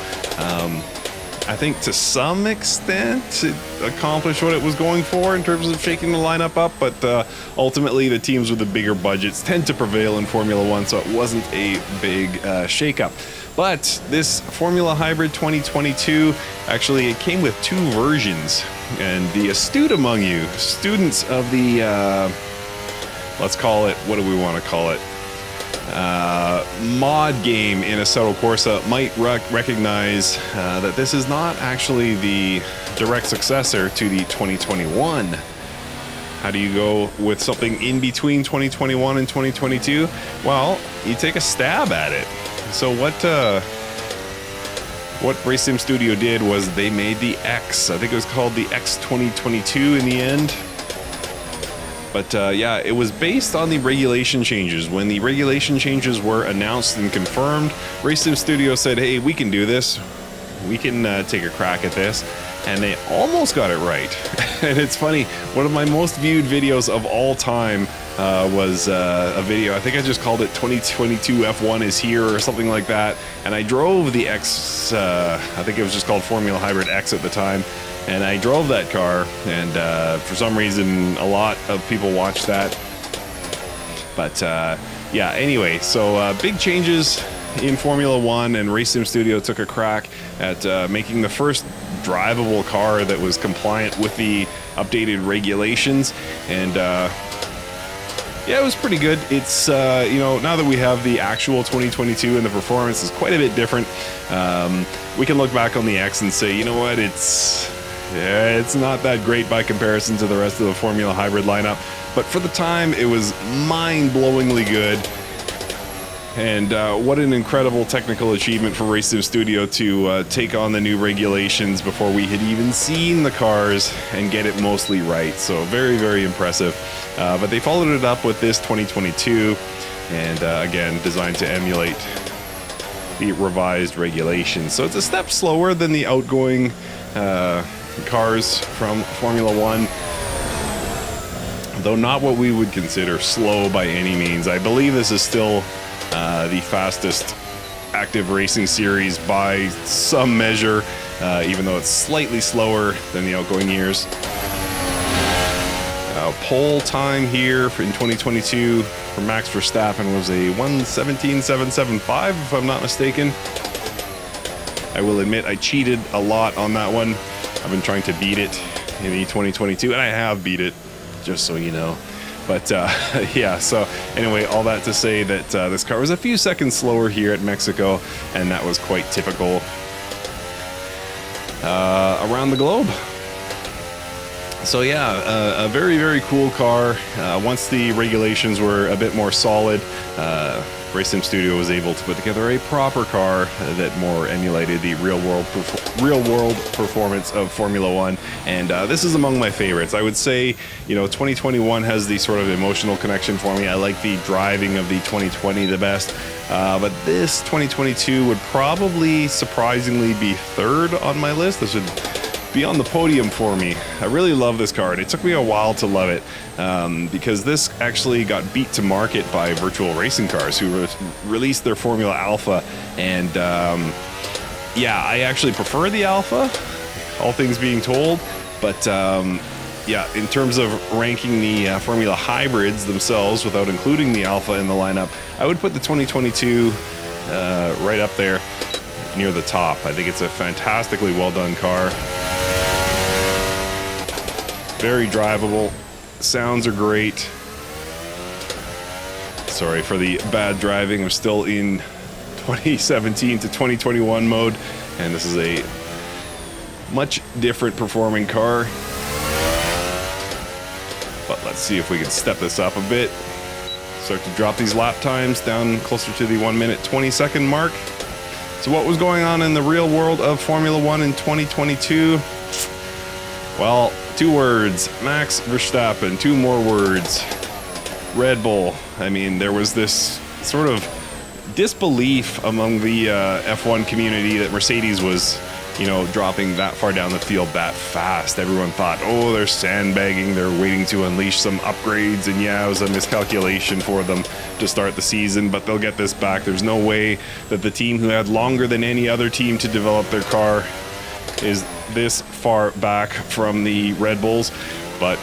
I think to some extent it accomplished what it was going for in terms of shaking the lineup up, but ultimately the teams with the bigger budgets tend to prevail in Formula One, so it wasn't a big shakeup. But this Formula Hybrid 2022, actually it came with two versions, and the astute among you, students of the, let's call it, what do we want to call it? Mod game in Assetto Corsa might recognize that this is not actually the direct successor to the 2021. How do you go with something in between 2021 and 2022? Well, you take a stab at it. So what Race Sim Studio did was they made the X. I think it was called the X 2022 in the end. But yeah, it was based on the regulation changes. When the regulation changes were announced and confirmed, Race Sim Studio said, hey, we can do this. We can take a crack at this. And they almost got it right. And it's funny, one of my most viewed videos of all time was a video, I think I just called it 2022 F1 is here or something like that. And I drove the X, I think it was just called Formula Hybrid X at the time. And I drove that car, and for some reason, a lot of people watched that. But yeah, anyway, so big changes in Formula One, and Race Sim Studio took a crack at making the first drivable car that was compliant with the updated regulations. And yeah, it was pretty good. It's, now that we have the actual 2022 and the performance is quite a bit different, we can look back on the X and say, you know what, it's not that great by comparison to the rest of the Formula Hybrid lineup, but for the time it was mind-blowingly good. And what an incredible technical achievement for Race Sim Studio to take on the new regulations before we had even seen the cars and get it mostly right. So very, very impressive. But they followed it up with this 2022, and again, designed to emulate the revised regulations. So it's a step slower than the outgoing cars from Formula One, though not what we would consider slow by any means. I believe this is still the fastest active racing series by some measure, even though it's slightly slower than the outgoing years. Pole time here in 2022 for Max Verstappen was a 1:17.775, if I'm not mistaken. I will admit I cheated a lot on that one. I've been trying to beat it in the 2022, and I have beat it, just so you know. But yeah, so anyway, all that to say that this car was a few seconds slower here at Mexico, and that was quite typical around the globe. So yeah, a very, very cool car. Once the regulations were a bit more solid, Race Sim Studio was able to put together a proper car that more emulated the real world performance of Formula One, and this is among my favorites. I would say, 2021 has the sort of emotional connection for me. I like the driving of the 2020 the best, but this 2022 would probably surprisingly be third on my list. This would be on the podium for me. I really love this car, and it took me a while to love it because this actually got beat to market by Virtual Racing Cars, who released their Formula Alpha, and yeah, I actually prefer the Alpha, all things being told, but yeah, in terms of ranking the Formula Hybrids themselves without including the Alpha in the lineup, I would put the 2022 right up there near the top. I think it's a fantastically well done car. Very drivable, sounds are great. Sorry for the bad driving, I'm still in 2017 to 2021 mode. And this is a much different performing car. But let's see if we can step this up a bit. Start to drop these lap times down closer to the 1 minute 20-second mark. So what was going on in the real world of Formula One in 2022? Well, 2 words, Max Verstappen. 2 more words, Red Bull. I mean, there was this sort of disbelief among the F1 community that Mercedes was, you know, dropping that far down the field that fast. Everyone thought, oh, they're sandbagging, they're waiting to unleash some upgrades, and yeah, it was a miscalculation for them to start the season, but they'll get this back. There's no way that the team who had longer than any other team to develop their car is this far back from the Red Bulls, but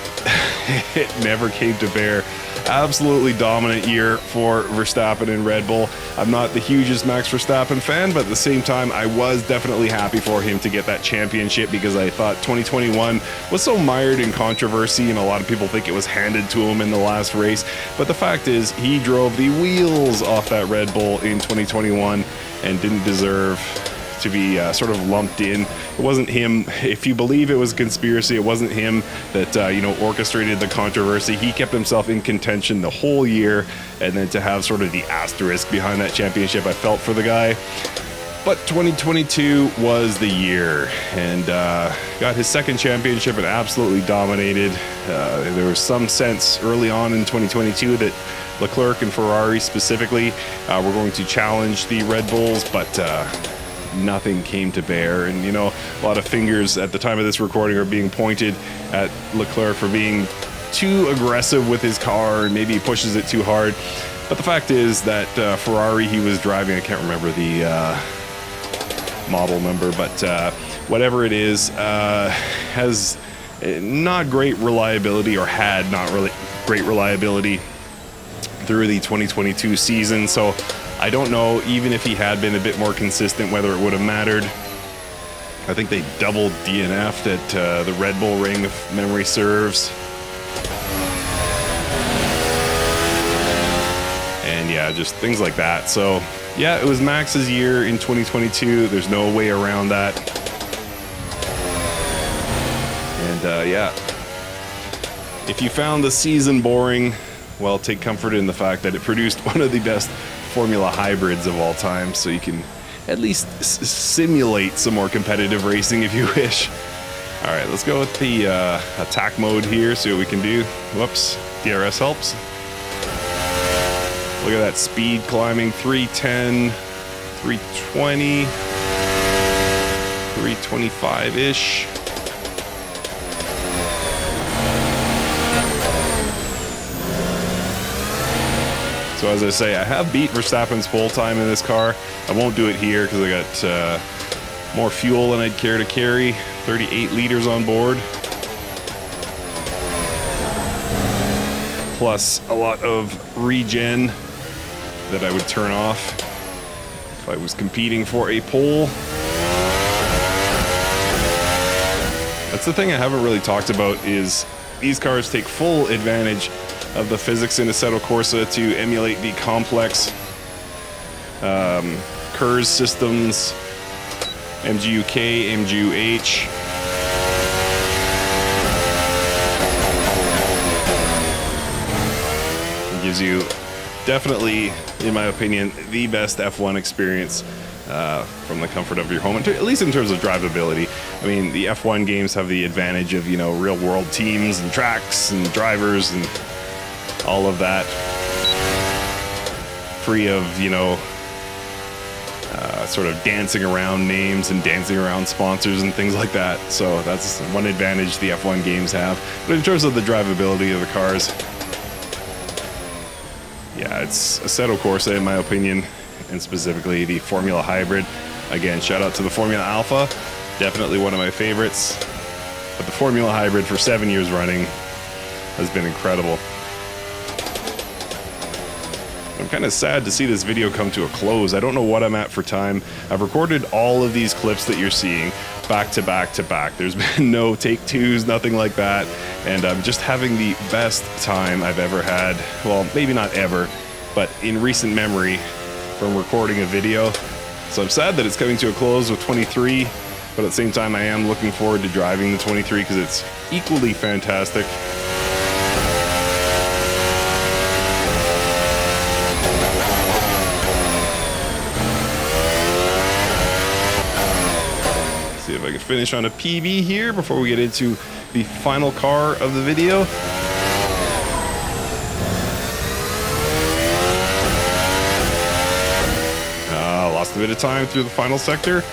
it never came to bear. Absolutely dominant year for Verstappen and Red Bull. I'm not the hugest Max Verstappen fan, but at the same time, I was definitely happy for him to get that championship, because I thought 2021 was so mired in controversy, and a lot of people think it was handed to him in the last race. But the fact is, he drove the wheels off that Red Bull in 2021 and didn't deserve to be sort of lumped in. It wasn't him. If you believe it was a conspiracy, it wasn't him that you know, orchestrated the controversy. He kept himself in contention the whole year, and then to have sort of the asterisk behind that championship, I felt for the guy. But 2022 was the year, and got his 2nd championship and absolutely dominated. There was some sense early on in 2022 that Leclerc and Ferrari specifically were going to challenge the Red Bulls, but nothing came to bear. And you know, a lot of fingers at the time of this recording are being pointed at Leclerc for being too aggressive with his car, and maybe he pushes it too hard. But the fact is that Ferrari he was driving, I can't remember the model number, but whatever it is, has not great reliability, or had not really great reliability through the 2022 season. So I don't know, even if he had been a bit more consistent, whether it would have mattered. I think they doubled DNF'd at the Red Bull Ring, if memory serves. And yeah, just things like that. So yeah, it was Max's year in 2022. There's no way around that. And yeah, if you found the season boring, well, take comfort in the fact that it produced one of the best Formula hybrids of all time, so you can at least simulate some more competitive racing if you wish. All right, let's go with the attack mode here, see what we can do. Whoops, DRS helps. Look at that speed climbing, 310, 320, 325-ish. So as I say, I have beat Verstappen's pole time in this car. I won't do it here because I got more fuel than I'd care to carry. 38 liters on board. Plus a lot of regen that I would turn off if I was competing for a pole. That's the thing I haven't really talked about, is these cars take full advantage of the physics in Assetto Corsa to emulate the complex KERS systems, MGU-K, MGU-H. It gives you definitely, in my opinion, the best F1 experience from the comfort of your home, at least in terms of drivability. I mean, the F1 games have the advantage of, you know, real world teams and tracks and drivers and all of that, free of, you know, sort of dancing around names and dancing around sponsors and things like that. So that's one advantage the F1 games have. But in terms of the drivability of the cars, yeah, it's Assetto Corsa in my opinion, and specifically the Formula Hybrid. Again, shout out to the Formula Alpha, definitely one of my favorites. But the Formula Hybrid for 7 years running has been incredible. I'm kind of sad to see this video come to a close. I don't know what I'm at for time. I've recorded all of these clips that you're seeing back to back to back. There's been no take twos, nothing like that. And I'm just having the best time I've ever had. Well, maybe not ever, but in recent memory from recording a video. So I'm sad that it's coming to a close with 23, but at the same time I am looking forward to driving the 23 because it's equally fantastic. See if I can finish on a PB here before we get into the final car of the video. Lost a bit of time through the final sector,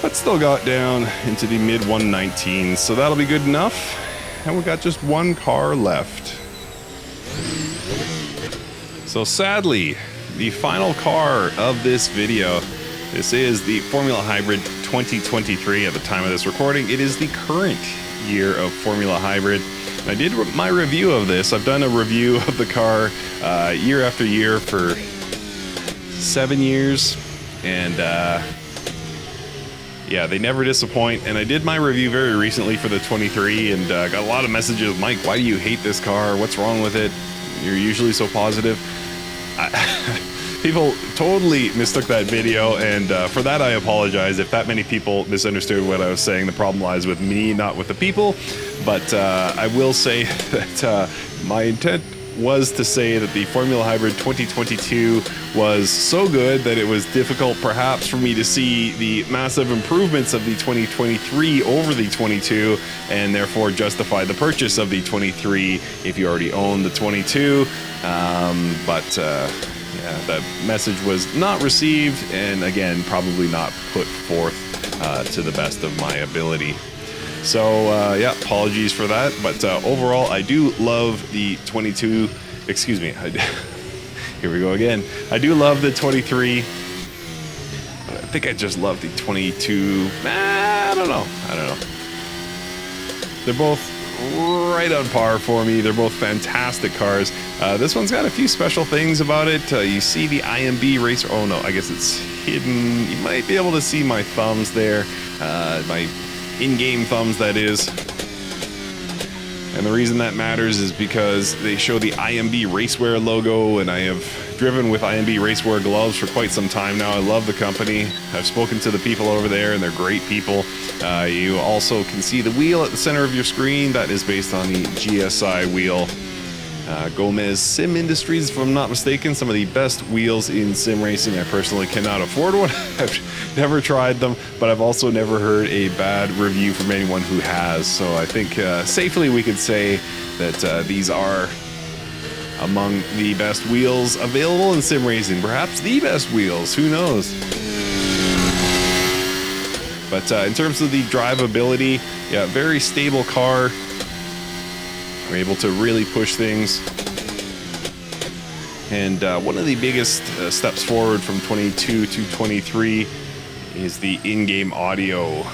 but still got down into the mid 119s, so that'll be good enough. And we got just one car left. So sadly, the final car of this video, this is the Formula Hybrid 2023 at the time of this recording. It is the current year of Formula Hybrid. And I did my review of this. I've done a review of the car year after year for 7 years. And yeah, they never disappoint. And I did my review very recently for the 23 and got a lot of messages. Mike, why do you hate this car? What's wrong with it? You're usually so positive. People totally mistook that video, and for that I apologize. If that many people misunderstood what I was saying, the problem lies with me, not with the people. But I will say that my intent was to say that the Formula Hybrid 2022 was so good that it was difficult perhaps for me to see the massive improvements of the 2023 over the 22, and therefore justify the purchase of the 23 if you already own the 22. Yeah, that message was not received, and again, probably not put forth to the best of my ability. So yeah, apologies for that, but overall I do love the 22, excuse me, here we go again. I do love the 23, but I think I just love the 22, I don't know. They're both right on par for me. They're both fantastic cars. This one's got a few special things about it. You see the IMB racer, oh no, I guess it's hidden. You might be able to see my thumbs there, my in-game thumbs, that is. And the reason that matters is because they show the IMB Racewear logo, and I have driven with IMB Racewear gloves for quite some time now. I love the company. I've spoken to the people over there, and they're great people. You also can see the wheel at the center of your screen. That is based on the GSI wheel. Gomez Sim Industries, if I'm not mistaken, some of the best wheels in sim racing. I personally cannot afford one. I've never tried them, but I've also never heard a bad review from anyone who has. So I think safely we could say that these are among the best wheels available in sim racing. Perhaps the best wheels, who knows? But in terms of the drivability, yeah, very stable car. We're able to really push things. And one of the biggest steps forward from 22 to 23 is the in-game audio.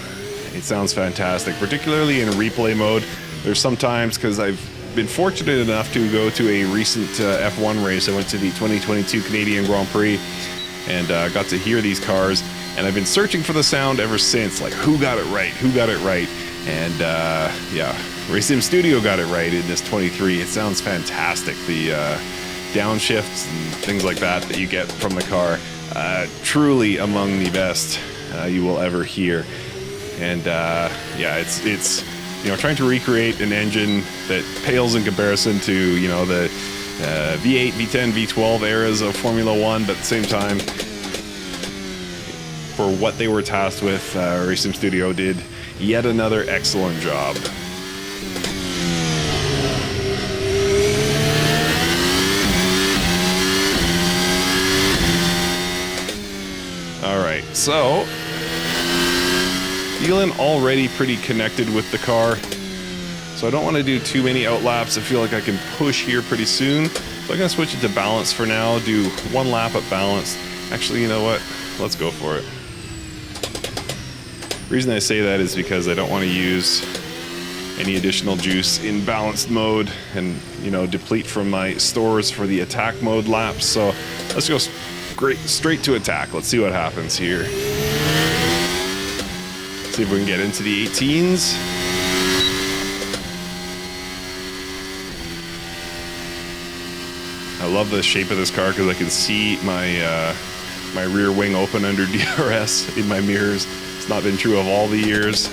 It sounds fantastic, particularly in replay mode. There's sometimes, because I've been fortunate enough to go to a recent F1 race. I went to the 2022 Canadian Grand Prix and got to hear these cars. And I've been searching for the sound ever since, like who got it right, who got it right. And yeah, RaceSim Studio got it right in this 23. It sounds fantastic. The downshifts and things like that you get from the car, truly among the best you will ever hear. And yeah, it's you know, trying to recreate an engine that pales in comparison to, you know, the V8, V10, V12 eras of Formula One, but at the same time, for what they were tasked with, RaceSim Studio did yet another excellent job. All right, so feeling already pretty connected with the car, so I don't want to do too many outlaps. I feel like I can push here pretty soon, so I'm gonna switch it to balance for now. Do one lap at balance. Actually, you know what? Let's go for it. The reason I say that is because I don't want to use any additional juice in balanced mode and, you know, deplete from my stores for the attack mode laps. So let's go straight to attack. Let's see what happens here. See if we can get into the 18s. I love the shape of this car because I can see my my rear wing open under DRS in my mirrors. It's not been true of all the years.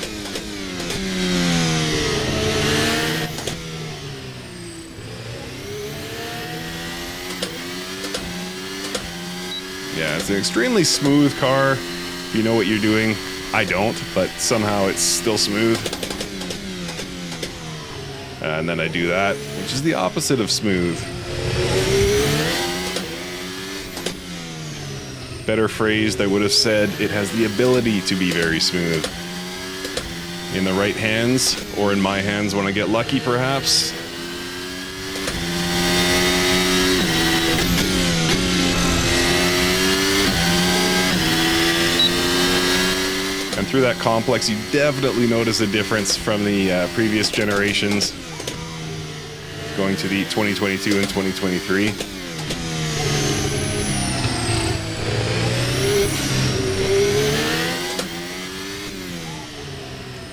Yeah, it's an extremely smooth car. If you know what you're doing. I don't, but somehow it's still smooth. And then I do that, which is the opposite of smooth. Better phrased, I would have said it has the ability to be very smooth. In the right hands, or in my hands when I get lucky, perhaps. And through that complex, you definitely notice a difference from the previous generations, going to the 2022 and 2023.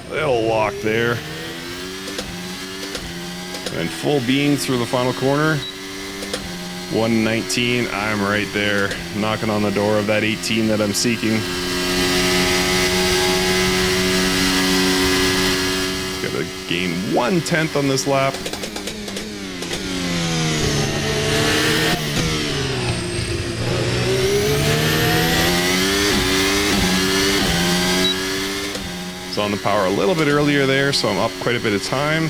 Little lock there. And full beans through the final corner. 119, I'm right there, knocking on the door of that 18 that I'm seeking. Gotta gain 1/10 on this lap. On the power a little bit earlier there, so I'm up quite a bit of time.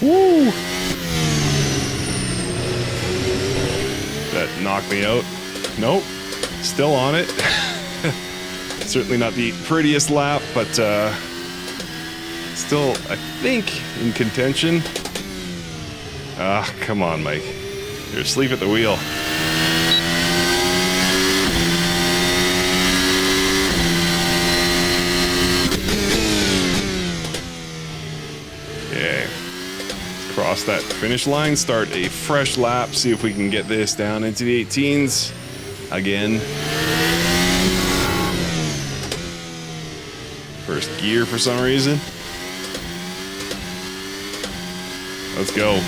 Woo! That knocked me out. Nope, still on it. Certainly not the prettiest lap, but still, I think, in contention. Ah, come on, Mike. You're asleep at the wheel. Okay. Cross that finish line, start a fresh lap, see if we can get this down into the 18s again. First gear for some reason. Let's go.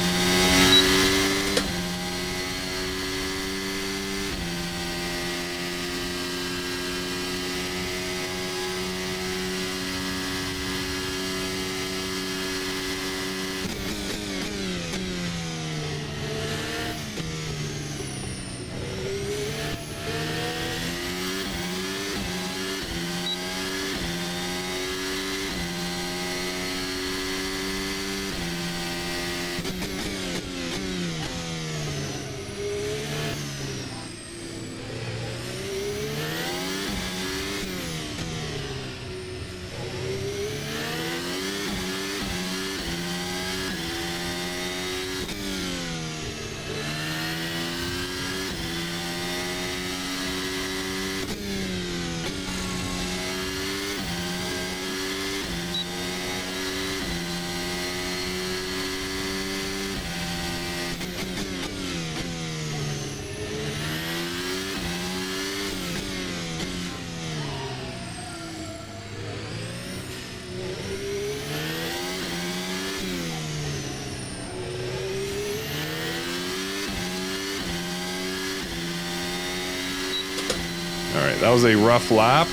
All right, that was a rough lap.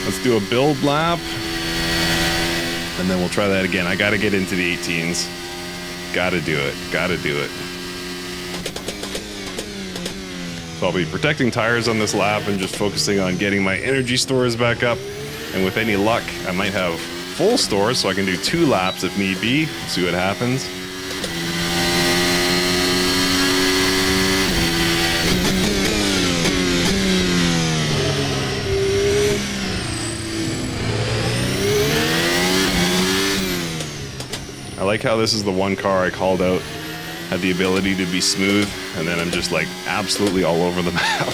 Let's do a build lap. And then we'll try that again. I gotta get into the 18s. Gotta do it, gotta do it. So I'll be protecting tires on this lap and just focusing on getting my energy stores back up. And with any luck, I might have full stores so I can do 2 laps if need be. See what happens. I like how this is the one car I called out, had the ability to be smooth, and then I'm just like absolutely all over the map.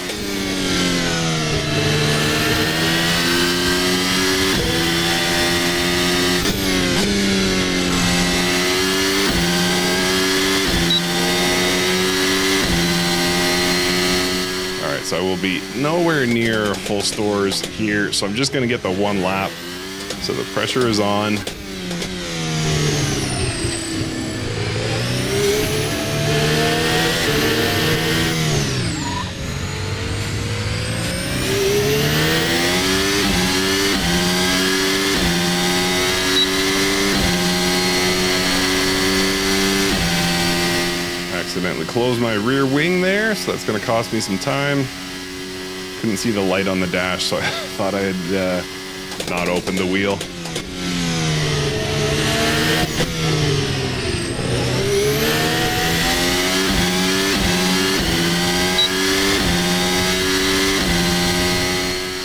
All right, so I will be nowhere near full stores here, so I'm just gonna get the 1 lap So the pressure is on. Accidentally closed my rear wing there, so that's going to cost me some time. Couldn't see the light on the dash, so I thought I had not opened the wheel.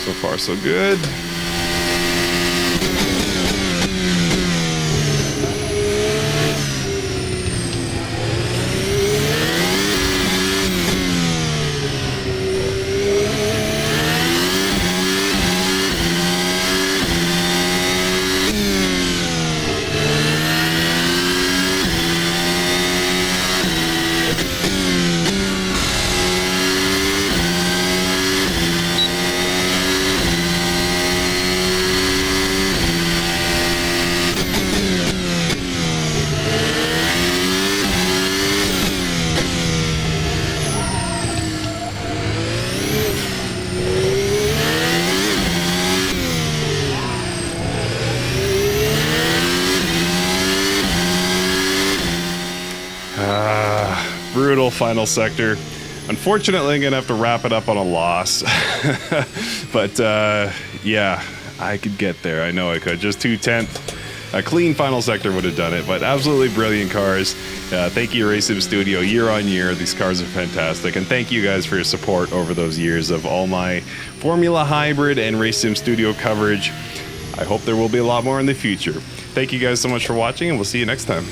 So far, so good. Brutal final sector. Unfortunately, I'm gonna have to wrap it up on a loss. But yeah, I could get there. I know I could. Just 2/10. A clean final sector would have done it, but absolutely brilliant cars. Thank you, Race Sim Studio. Year on year, these cars are fantastic. And thank you guys for your support over those years of all my Formula Hybrid and Race Sim Studio coverage. I hope there will be a lot more in the future. Thank you guys so much for watching, and we'll see you next time.